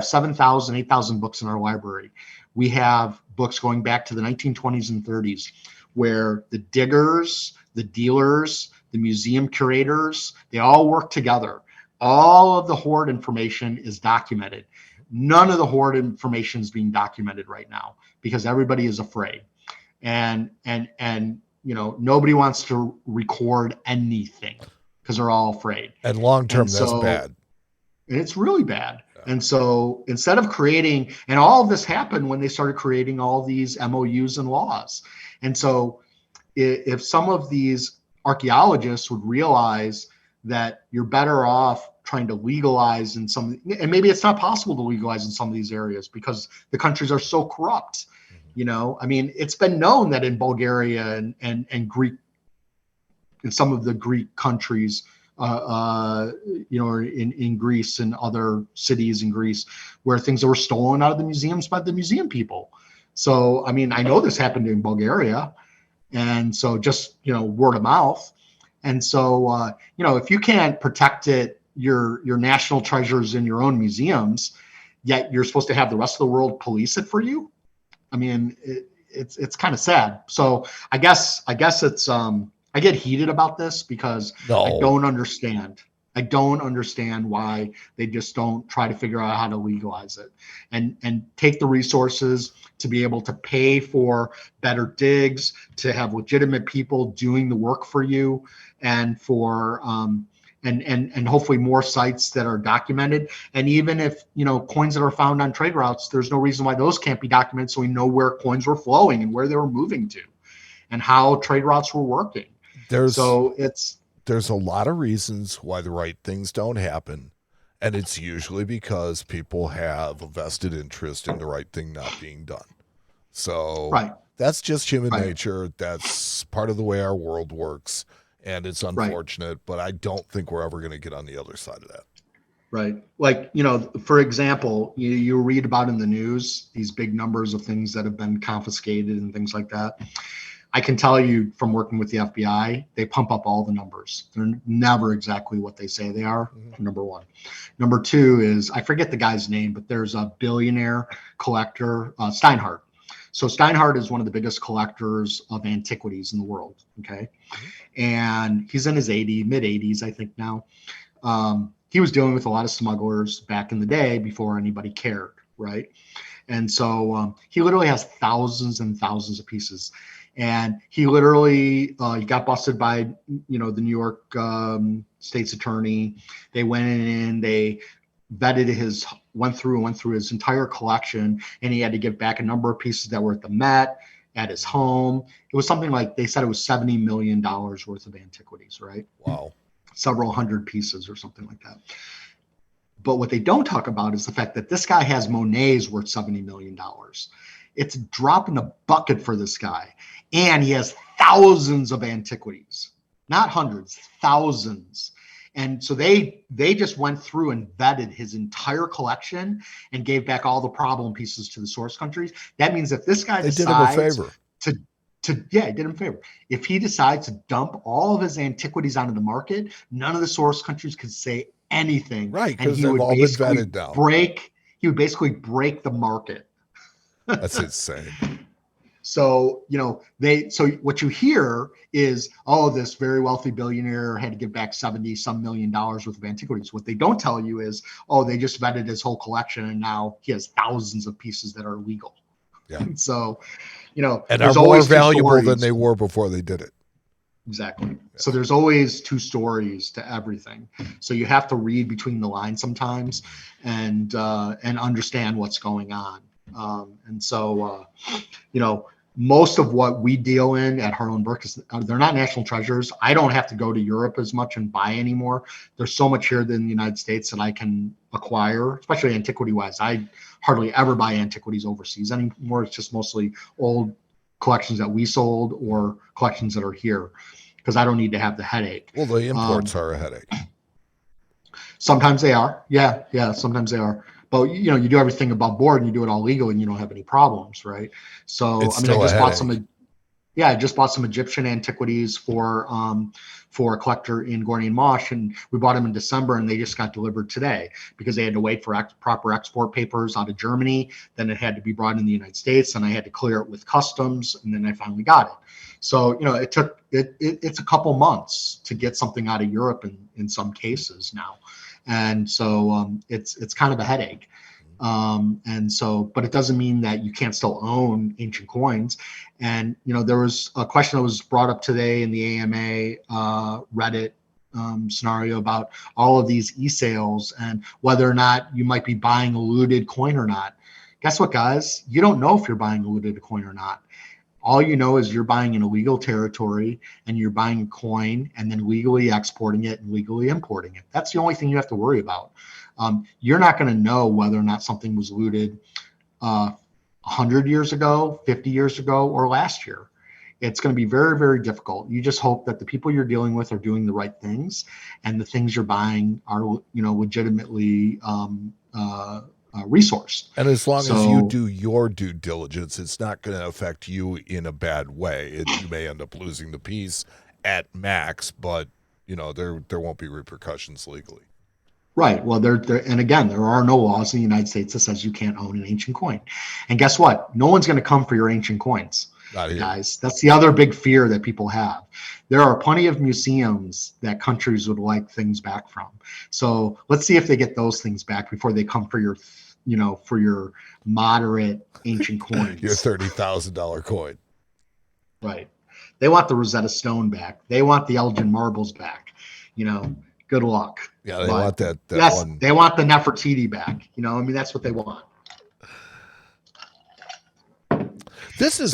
7,000, 8,000 books in our library. We have books going back to the 1920s and 30s where the diggers, the dealers, the museum curators, they all work together. All of the hoard information is documented. None of the hoard information is being documented right now because everybody is afraid. And nobody wants to record anything because they're all afraid. And long term, that's bad. And it's really bad. Yeah. And so instead of creating, and all of this happened when they started creating all these MOUs and laws. And so if some of these archaeologists would realize that you're better off trying to legalize in some, and maybe it's not possible to legalize in some of these areas because the countries are so corrupt. It's been known that in Bulgaria and Greek, in some of the Greek countries, in Greece and other cities in Greece, where things were stolen out of the museums by the museum people. So, I know this happened in Bulgaria, and so just word of mouth. And so, if you can't protect your national treasures in your own museums, yet you're supposed to have the rest of the world police it for you. It's kind of sad. So I guess it's I get heated about this because I don't understand why they just don't try to figure out how to legalize it and take the resources to be able to pay for better digs, to have legitimate people doing the work for you, and for and hopefully more sites that are documented. And even if, coins that are found on trade routes, there's no reason why those can't be documented so we know where coins were flowing and where they were moving to and how trade routes were working. There's a lot of reasons why the right things don't happen. And it's usually because people have a vested interest in the right thing not being done. So Right. that's just human Right. nature. That's part of the way our world works. And it's unfortunate, but I don't think we're ever going to get on the other side of that. Right. Like, you know, for example, you read about in the news, these big numbers of things that have been confiscated and things like that. I can tell you from working with the FBI, they pump up all the numbers. They're never exactly what they say they are, number one. Number two is, I forget the guy's name, but there's a billionaire collector, Steinhardt. So Steinhardt is one of the biggest collectors of antiquities in the world, okay? And he's in his mid 80s, I think now. He was dealing with a lot of smugglers back in the day before anybody cared, right? And so he literally has thousands and thousands of pieces. And he literally, he got busted by, the New York state's attorney. They went in, they went through his entire collection, and he had to give back a number of pieces that were at the Met, at his home. It was something like, they said it was $70 million worth of antiquities, right? Wow. Several hundred pieces or something like that. But what they don't talk about is the fact that this guy has Monets worth $70 million. It's a drop in the bucket for this guy. And he has thousands of antiquities, not hundreds, thousands. And so they just went through and vetted his entire collection and gave back all the problem pieces to the source countries. That means if this guy decides did him a favor. He did him a favor. If he decides to dump all of his antiquities onto the market, none of the source countries could say anything. Right, because they've all been vetted now. He would basically break the market. That's insane. So, so what you hear is, oh, this very wealthy billionaire had to give back $70-some million worth of antiquities. What they don't tell you is, oh, they just vetted his whole collection and now he has thousands of pieces that are legal. Yeah. So, and are more valuable than they were before they did it. Exactly. Yeah. So there's always two stories to everything. So you have to read between the lines sometimes and understand what's going on. And so, most of what we deal in at Harland Berk is they're not national treasures. I don't have to go to Europe as much and buy anymore. There's so much here in the United States that I can acquire, especially antiquity wise. I hardly ever buy antiquities overseas anymore. It's just mostly old collections that we sold or collections that are here because I don't need to have the headache. Well, the imports are a headache. Sometimes they are. Yeah, sometimes they are. But you do everything above board and you do it all legal and you don't have any problems, right? So I just bought some Egyptian antiquities for a collector in Gorny Mosh, and we bought them in December and they just got delivered today because they had to wait for proper export papers out of Germany. Then it had to be brought in the United States, and I had to clear it with customs, and then I finally got it. So it took it's a couple months to get something out of Europe in some cases now. And so it's kind of a headache. But it doesn't mean that you can't still own ancient coins. And, there was a question that was brought up today in the AMA Reddit scenario about all of these e-sales and whether or not you might be buying a looted coin or not. Guess what, guys? You don't know if you're buying a looted coin or not. All you know is you're buying in illegal territory and you're buying a coin and then legally exporting it and legally importing it. That's the only thing you have to worry about. You're not going to know whether or not something was looted 100 years ago, 50 years ago, or last year. It's going to be very, very difficult. You just hope that the people you're dealing with are doing the right things and the things you're buying are, legitimately resourced. And as long as you do your due diligence, it's not going to affect you in a bad way. You may end up losing the piece at max, but there won't be repercussions legally. Right. Well, and again, there are no laws in the United States that says you can't own an ancient coin. And guess what? No one's going to come for your ancient coins, guys. That's the other big fear that people have. There are plenty of museums that countries would like things back from. So let's see if they get those things back before they come for your moderate ancient coins. Your $30,000 coin. Right. They want the Rosetta Stone back. They want the Elgin marbles back. Good luck. Yeah, they want that one. They want the Nefertiti back. That's what they want. This has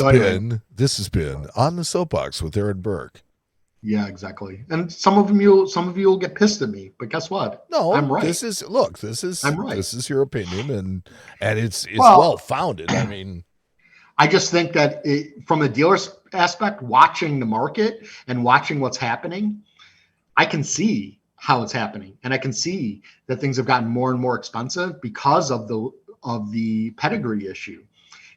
been On the Soapbox with Aaron Berk. Yeah, exactly. And some of you will get pissed at me, but guess what? No, I'm right. I'm right. This is your opinion, and it's well well founded. I mean, I just think that from a dealer's aspect, watching the market and watching what's happening, I can see how it's happening, and I can see that things have gotten more and more expensive because of the pedigree issue,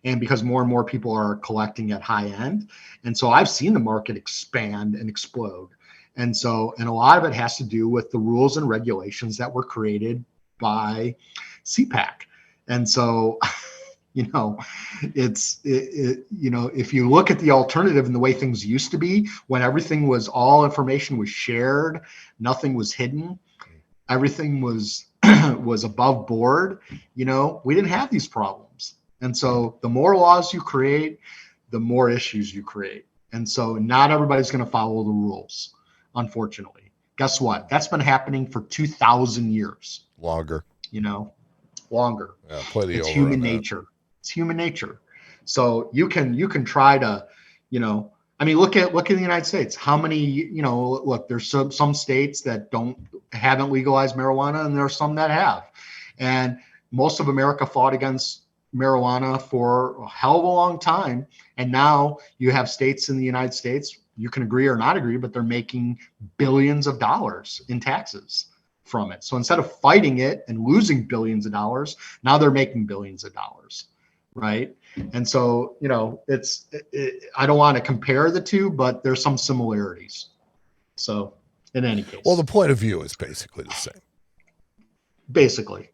and because more and more people are collecting at high end. And so I've seen the market expand and explode. And a lot of it has to do with the rules and regulations that were created by CPAC. And so, if you look at the alternative and the way things used to be, when all information was shared, nothing was hidden, everything was was above board, we didn't have these problems. And so the more laws you create, the more issues you create. And so not everybody's going to follow the rules, unfortunately. Guess what? That's been happening for 2,000 years. Longer. Longer. Yeah, play the it's over human on that. nature. It's human nature. So you can try to, look at the United States. How many, look, there's some states that haven't legalized marijuana, and there are some that have. And most of America fought against marijuana for a hell of a long time. And now you have states in the United States, you can agree or not agree, but they're making billions of dollars in taxes from it. So instead of fighting it and losing billions of dollars, now they're making billions of dollars. Right. And so, I don't want to compare the two, but there's some similarities. So in any case. Well, the point of view is basically the same. Basically,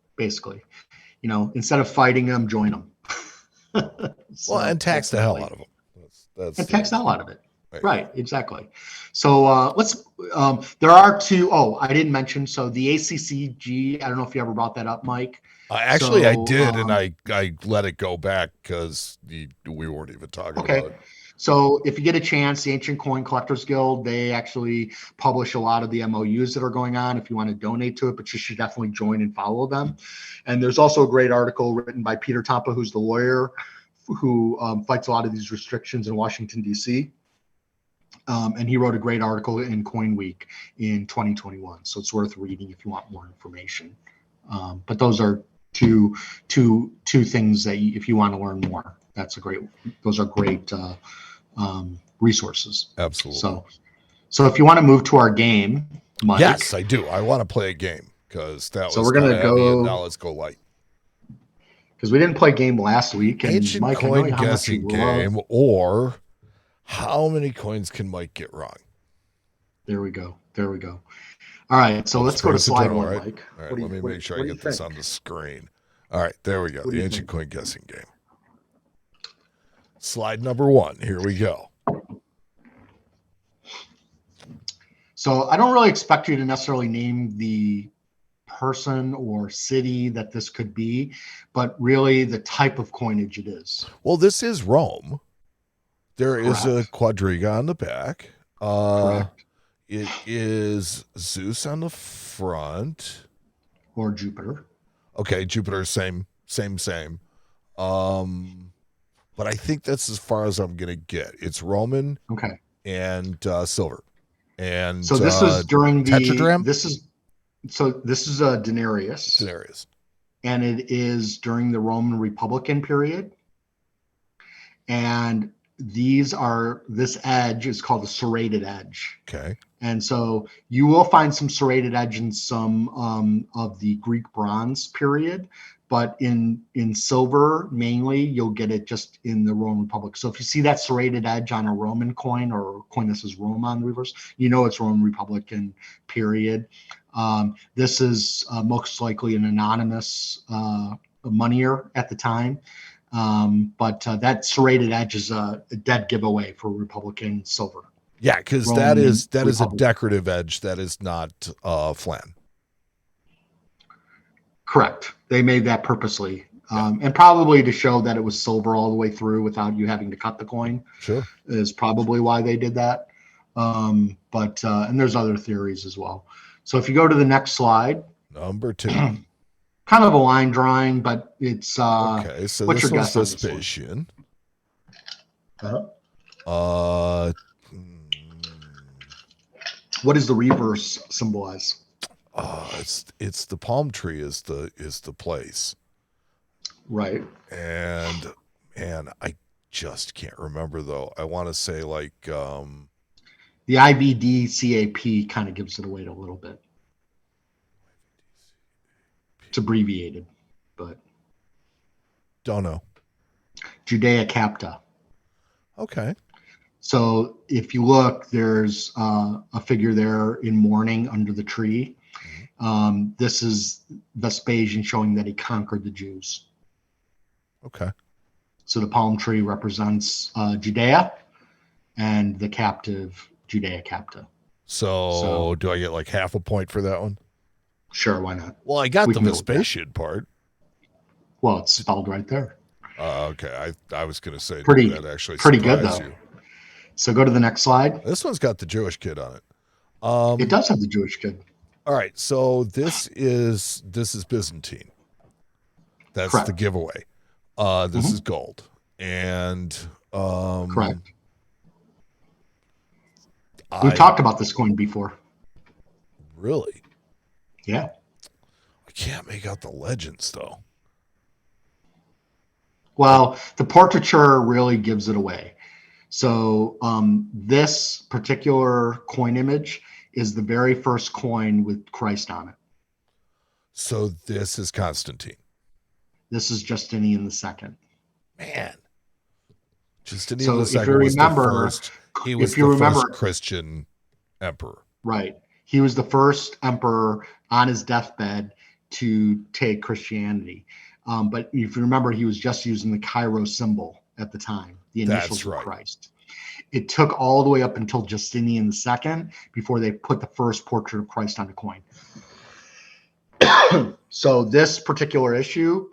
instead of fighting them, join them. And tax the hell out of them. And tax the hell out of it. Right, exactly. So there are two. Oh, I didn't mention. So the ACCG, I don't know if you ever brought that up, Mike. Actually, I did, and I let it go back because we weren't even talking about it. So if you get a chance, the Ancient Coin Collectors Guild, they actually publish a lot of the MOUs that are going on if you want to donate to it, but you should definitely join and follow them. And there's also a great article written by Peter Tampa, who's the lawyer who fights a lot of these restrictions in Washington, D.C. And he wrote a great article in Coin Week in 2021. So it's worth reading if you want more information. But those are two things that if you want to learn more, those are great resources. Absolutely. So if you want to move to our game, Mike. Yes, I do. I want to play a game because so we're going to go. Now let's go light. Because we didn't play a game last week. And Ancient Mike, coin guessing game, or how many coins can Mike get wrong? There we go. All right, so let's go to slide one, right? Mike. All right, let me make sure I get this on the screen. All right, there we go. The ancient coin guessing game. Slide number 1. Here we go. So I don't really expect you to necessarily name the person or city that this could be, but really the type of coinage it is. Well, this is Rome. There is a quadriga on the back. Correct. It is Zeus on the front. Or Jupiter. Okay, Jupiter, same. But I think that's as far as I'm going to get. It's Roman and silver. And so this is during the tetradrachm? This is a Denarius. Denarius. And it is during the Roman Republican period. And this edge is called the serrated edge. Okay. And so you will find some serrated edge in some of the Greek bronze period, but in silver mainly, you'll get it just in the Roman Republic. So if you see that serrated edge on a Roman coin or a coin that says Rome on the reverse, it's Roman Republican period. This is most likely an anonymous moneyer at the time. But that serrated edge is a dead giveaway for Republican silver. Yeah, because that is a decorative edge. That is not flan. Correct. They made that purposely, and probably to show that it was silver all the way through without you having to cut the coin. Sure, is probably why they did that. But and there's other theories as well. So if you go to the next slide, number 2. Kind of a line drawing, but it's okay. So what's this your was guess on Vespasian. What does the reverse symbolize? It's the palm tree is the place, right? And I just can't remember though. I want to say like The IBD-CAP kind of gives it away a little bit. It's abbreviated, but don't know. Judea Capta. Okay. So if you look, there's a figure there in mourning under the tree. This is Vespasian showing that he conquered the Jews. Okay. So the palm tree represents Judea and the captive Judea Capta. So do I get like half a point for that one? Sure, why not? Well, I got We the can go with that. Vespasian part. Well, it's spelled right there. Okay. I was going to say Pretty- that actually pretty good, surprised though. you. So go to the next slide. This one's got the Jewish kid on it. It does have the Jewish kid. All right. So this is Byzantine. That's Correct. the giveaway. This is gold. And Correct. We've talked about this coin before. Really? Yeah. I can't make out the legends though. Well, the portraiture really gives it away. So this particular coin image is the very first coin with Christ on it. So this is Constantine. This is Justinian II. Man. Justinian So II if you was remember, the first. He was if you the remember, first Christian emperor. right? He was the first emperor on his deathbed to take Christianity. But if you remember, he was just using the Cairo symbol at the time, the initials That's of right. Christ. It took all the way up until Justinian II before they put the first portrait of Christ on the coin. So this particular issue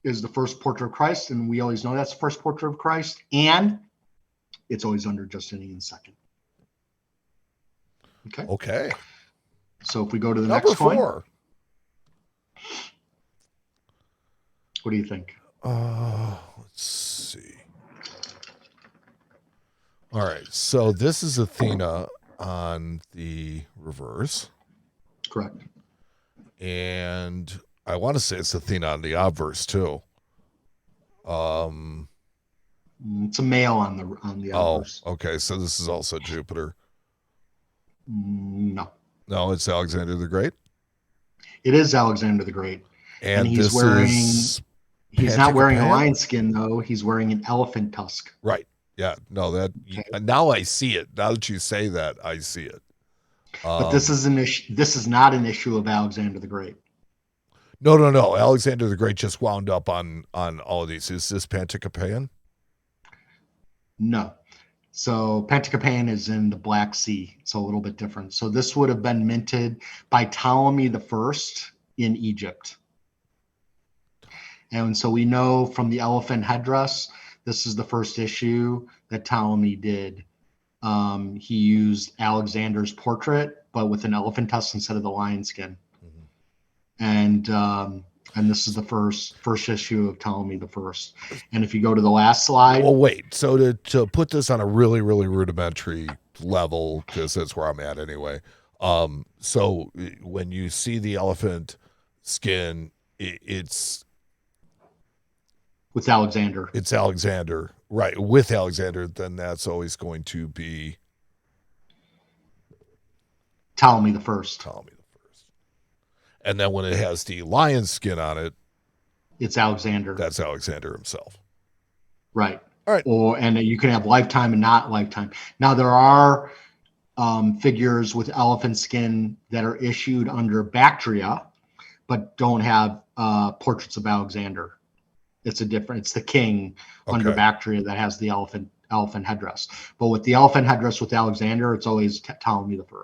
is the first portrait of Christ, and we always know that's the first portrait of Christ, and it's always under Justinian II. Okay. Okay. So if we go to the Number next coin, 4. what do you think? Let's see. All right. So this is Athena on the reverse. Correct. And I want to say it's Athena on the obverse too. It's a male on the obverse. Okay. So this is also Jupiter. No, No, it's Alexander the Great. it is Alexander the Great, And he's this wearing. is He's not wearing a Pantacopam? lion skin though. He's wearing an elephant tusk. Right. Yeah. No, that Okay. now I see it. Now that you say that, I see it. But this is an issue. This is not an issue of Alexander the Great. No. Alexander the Great just wound up on all of these. Is this Pantacopam? No. So Pantacopam is in the Black Sea. It's a little bit different. So this would have been minted by Ptolemy I in Egypt. And so we know from the elephant headdress, this is the first issue that Ptolemy did. He used Alexander's portrait, but with an elephant tusk instead of the lion skin. And this is the first issue of Ptolemy I. And if you go to the last slide, Well, wait. So to put this on a really, really rudimentary level, because that's where I'm at anyway. So when you see the elephant skin, it's with Alexander, Alexander, right? With Alexander, then that's always going to be Ptolemy I. Ptolemy the First. And then when it has the lion skin on it, It's Alexander. that's Alexander himself. Right. All right. And you can have lifetime and not lifetime. Now there are figures with elephant skin that are issued under Bactria, but don't have portraits of Alexander. It's the king under Okay. Bactria that has the elephant headdress. But with the elephant headdress with Alexander, it's always Ptolemy I.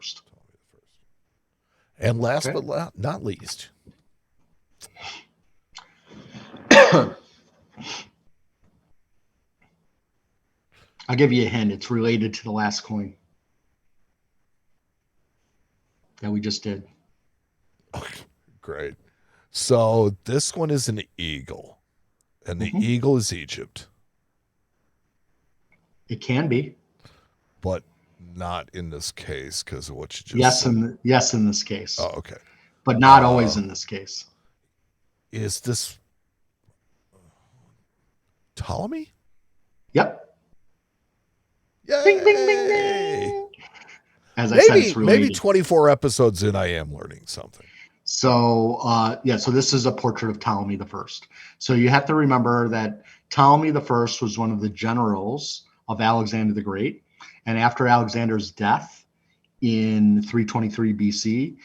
And last Okay. but not least, I'll give you a hint. It's related to the last coin that we just did. great. So this one is an eagle, and the eagle is Egypt, It can be. but not in this case because of what you just Yes, said. yes, in this case, Oh, okay. but not always in this case. Is this Ptolemy? Yep. Yay! Bing, bing, bing, bing. As I said, it's related. Maybe 24 episodes in, I am learning something. So, so this is a portrait of Ptolemy the First. So you have to remember that Ptolemy the First was one of the generals of Alexander the Great. And after Alexander's death in 323 BC,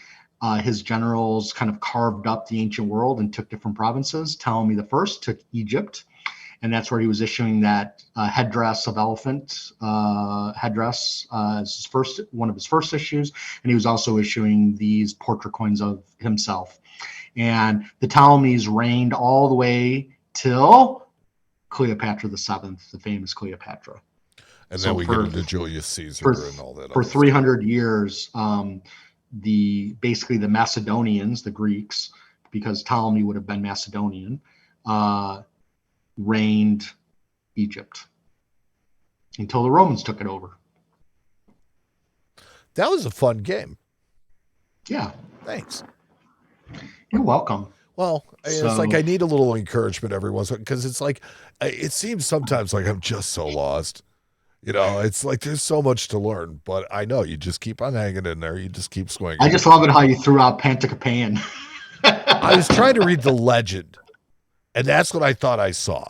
his generals kind of carved up the ancient world and took different provinces. Ptolemy the First took Egypt, and that's where he was issuing that headdress of elephant headdress as one of his first issues, and he was also issuing these portrait coins of himself. And the Ptolemies reigned all the way till Cleopatra the famous Cleopatra. And then we get into Julius Caesar and all that. For 300 years, basically the Macedonians, the Greeks, because Ptolemy would have been Macedonian, reigned Egypt until the Romans took it over. That was a fun game. Yeah. Thanks. You're welcome. Well, it's like I need a little encouragement every once in a while, because it's like it seems sometimes like I'm just so lost. You know, it's like there's so much to learn, but I know you just keep on hanging in there. You just keep swinging. I just love it how you threw out Pantocrapan. I was trying to read the legend, and that's what I thought I saw.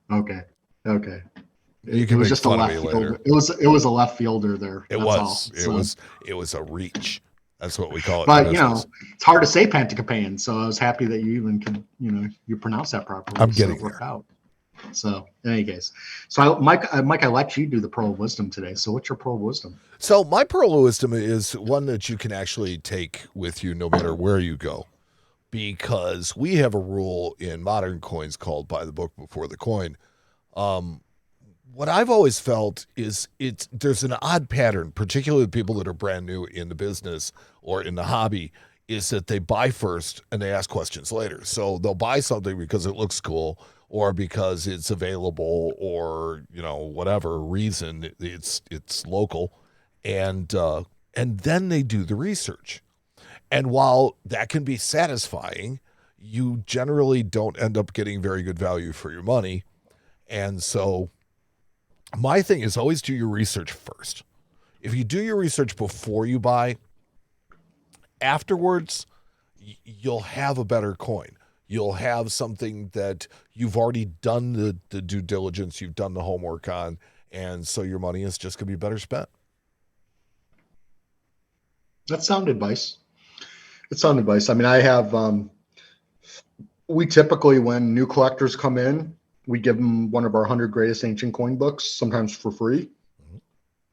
Okay. You can it was make just fun a of left me fielder. later. It was a left fielder there. It was a reach. That's what we call it. But it's hard to say Pantocrapan, so I was happy that you even could, you pronounce that properly. I'm getting there. Out. So in any case, Mike, I let you do the Pearl of Wisdom today. So what's your Pearl of Wisdom? So my Pearl of Wisdom is one that you can actually take with you no matter where you go, because we have a rule in modern coins called "Buy the book before the coin." What I've always felt is there's an odd pattern, particularly with people that are brand new in the business or in the hobby, is that they buy first and they ask questions later. So they'll buy something because it looks cool, or because it's available, or whatever reason it's local, and then they do the research. And while that can be satisfying, you generally don't end up getting very good value for your money. And so my thing is always do your research first. If you do your research before you buy, afterwards, you'll have a better coin. You'll have something that you've already done the due diligence, you've done the homework on, and so your money is just going to be better spent. That's sound advice. It's sound advice. I mean, I have, we typically, when new collectors come in, we give them one of our 100 greatest ancient coin books, sometimes for free,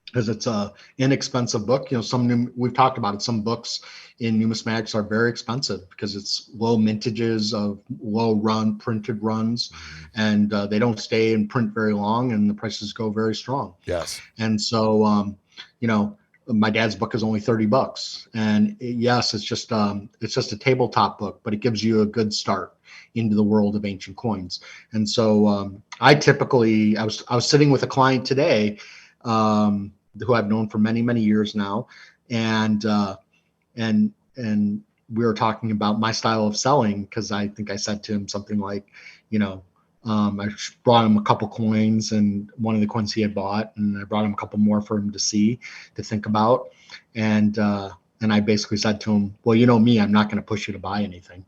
because it's a inexpensive book. We've talked about it. Some books in numismatics are very expensive because it's low mintages of low run printed runs, and they don't stay in print very long, and the prices go very strong. Yes. And so, my dad's book is only $30, and yes, it's just a tabletop book, but it gives you a good start into the world of ancient coins. And so I was sitting with a client today who I've known for many, many years now, and we were talking about my style of selling, because I think I said to him something like, I brought him a couple coins, and one of the coins he had bought, and I brought him a couple more for him to think about. And I basically said to him, well, me, I'm not going to push you to buy anything.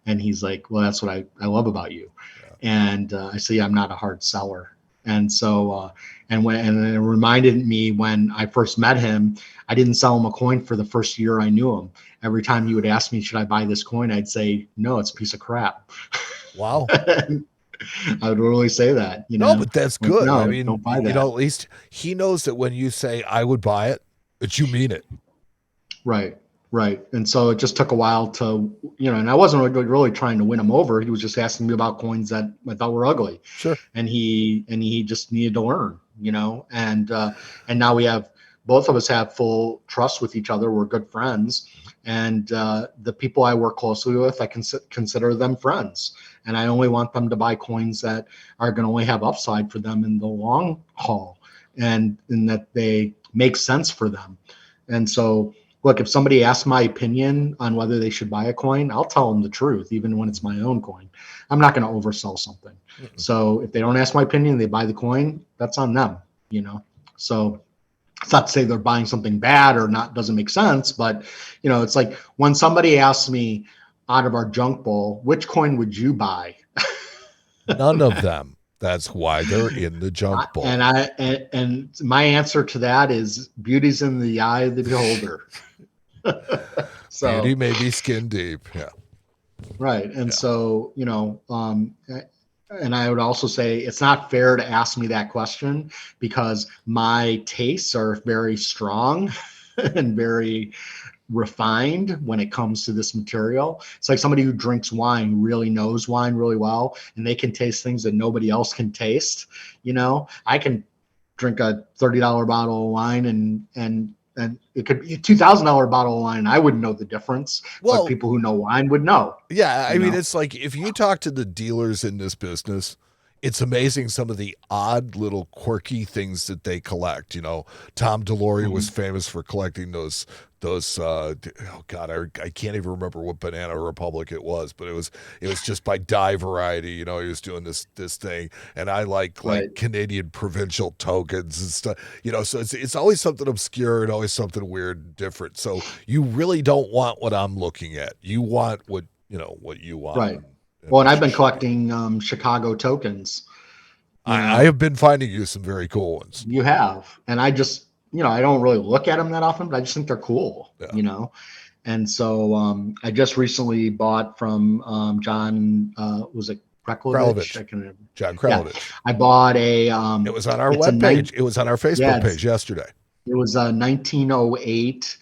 And he's like, well, that's what I love about you. Yeah. And I said, yeah, I'm not a hard seller. And so, and it reminded me when I first met him, I didn't sell him a coin for the first year I knew him. Every time he would ask me, should I buy this coin? I'd say, no, it's a piece of crap. Wow. I would really say that, No, but that's good. No, I mean, don't buy that. At least he knows that when you say I would buy it, that you mean it. Right. And so it just took a while to, and I wasn't really trying to win him over. He was just asking me about coins that I thought were ugly. Sure. And he just needed to learn, and now both of us have full trust with each other. We're good friends. And the people I work closely with, I consider them friends. And I only want them to buy coins that are going to only have upside for them in the long haul, and that they make sense for them. And so look, if somebody asks my opinion on whether they should buy a coin, I'll tell them the truth, even when it's my own coin. I'm not going to oversell something. So if they don't ask my opinion, they buy the coin, that's on them, So it's not to say they're buying something bad or not, doesn't make sense, but it's like when somebody asks me out of our junk bowl, which coin would you buy? None of them. That's why they're in the junk bowl. And my answer to that is beauty's in the eye of the beholder. So beauty may be skin deep. Yeah. Right. And so, and I would also say it's not fair to ask me that question because my tastes are very strong and very refined when it comes to this material. It's like somebody who drinks wine really knows wine really well, and they can taste things that nobody else can taste. I can drink a $30 bottle of wine and it could be a $2,000 bottle of wine. I wouldn't know the difference, but people who know wine would know. Yeah. I mean, it's like if you talk to the dealers in this business, it's amazing some of the odd little quirky things that they collect. Tom Delory was famous for collecting those I can't even remember what Banana Republic it was, but it was just by die variety. He was doing this thing, and I like Canadian provincial tokens and stuff. So it's always something obscure and always something weird and different. So you really don't want what I'm looking at. You want what you want. Right. Well, and I've been collecting Chicago tokens. I have been finding you some very cool ones. You have, and I just I don't really look at them that often, but I just think they're cool. And so I just recently bought from John. Was it Kreklovich? John Kreklovich. Yeah. I bought a. It was on our webpage. It was on our Facebook page yesterday. It was a 1908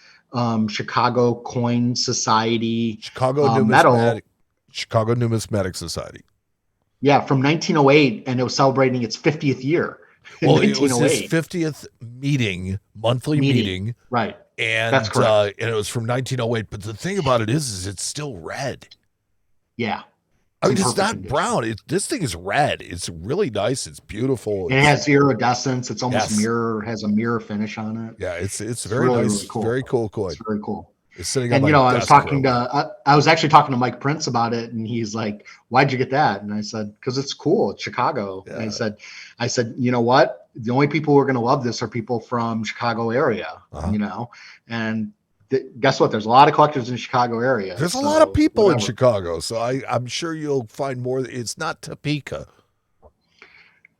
Chicago Coin Society medal. Chicago Numismatic Society. Yeah, from 1908, and it was celebrating its 50th year. Well, it was his 50th monthly meeting. Right. And that's correct. And it was from 1908. But the thing about it is it's still red. Yeah. I mean, it's not condition. Brown. This thing is red. It's really nice. It's beautiful. It has iridescence. It's almost has a mirror finish on it. Yeah, it's very really, nice. Really cool. Very cool coin. It's very cool. It's sitting on my desk. I was actually talking to Mike Prince about it, and he's like, "Why'd you get that?" And I said, "Because it's cool. It's Chicago." Yeah. And I said, you know what? The only people who are going to love this are people from Chicago area. And guess what? There's a lot of collectors in the Chicago area. There's a lot of people in Chicago, so I'm sure you'll find more. It's not Topeka.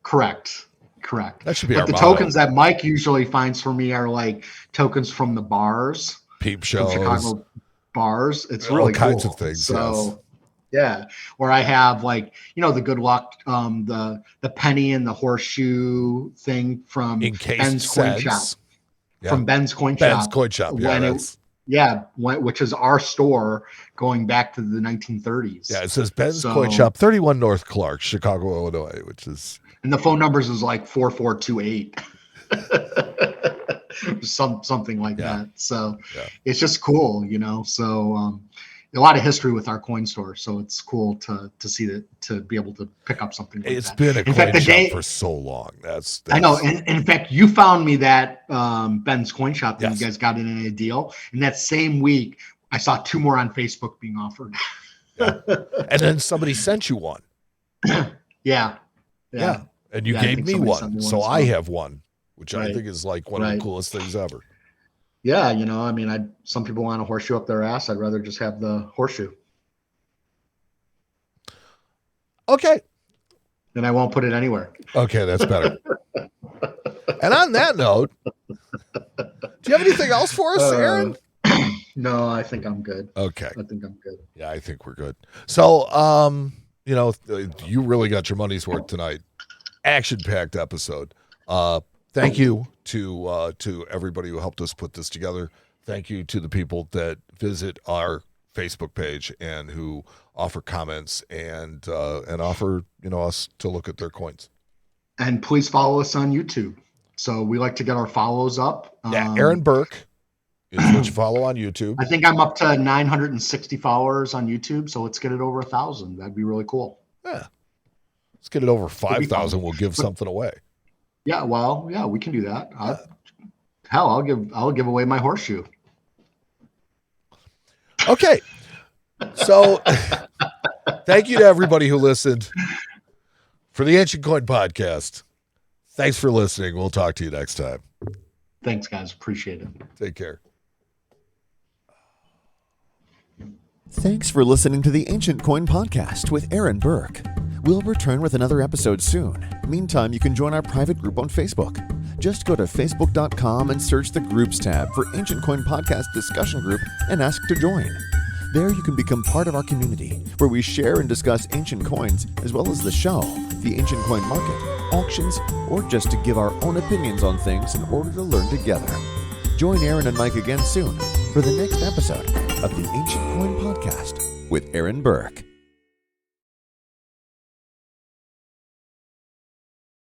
Correct. That should be the tokens that Mike usually finds for me are like tokens from the bars. Peep shows, Chicago bars. It's really cool. All kinds of things. So, yeah. Or I have like the good luck, the penny and the horseshoe thing from Ben's Coin Shop. Yeah. From Ben's Coin Shop. Ben's Coin Shop. Which is our store going back to the 1930s. Yeah, it says Ben's Coin Shop, 31 North Clark, Chicago, Illinois, which is. And the phone numbers is like 4428. Something like that. So it's just cool, so a lot of history with our coin store. So it's cool to see that, to be able to pick up something like it's that. Been a coin shop for so long. That's I know. And in fact, you found me that Ben's Coin Shop that you guys got in a deal. And that same week, I saw 2 more on Facebook being offered. And then somebody sent you one. Yeah. And you gave me one. So I have one, which I think is like one of the coolest things ever. Yeah, I mean, some people want a horseshoe up their ass. I'd rather just have the horseshoe. Okay. Then I won't put it anywhere. Okay, that's better. And on that note, do you have anything else for us, Aaron? No, I think I'm good. Okay. I think I'm good. Yeah, I think we're good. So, you really got your money's worth tonight. Action-packed episode. Thank you to everybody who helped us put this together. Thank you to the people that visit our Facebook page and who offer comments and offer us to look at their coins. And please follow us on YouTube. So we like to get our follows up. Aaron Berk is what you follow on YouTube. I think I'm up to 960 followers on YouTube. So let's get it over 1,000. That'd be really cool. Yeah. Let's get it over 5,000. We'll give something away. Yeah, well, we can do that. I'll give away my horseshoe. Okay. So thank you to everybody who listened for the Ancient Coin Podcast. Thanks for listening. We'll talk to you next time. Thanks, guys. Appreciate it. Take care. Thanks for listening to the Ancient Coin Podcast with Aaron Berk. We'll return with another episode soon. Meantime, you can join our private group on Facebook. Just go to facebook.com and search the Groups tab for Ancient Coin Podcast Discussion Group and ask to join. There you can become part of our community, where we share and discuss ancient coins, as well as the show, the ancient coin market, auctions, or just to give our own opinions on things in order to learn together. Join Aaron and Mike again soon for the next episode of the Ancient Coin Podcast with Aaron Berk.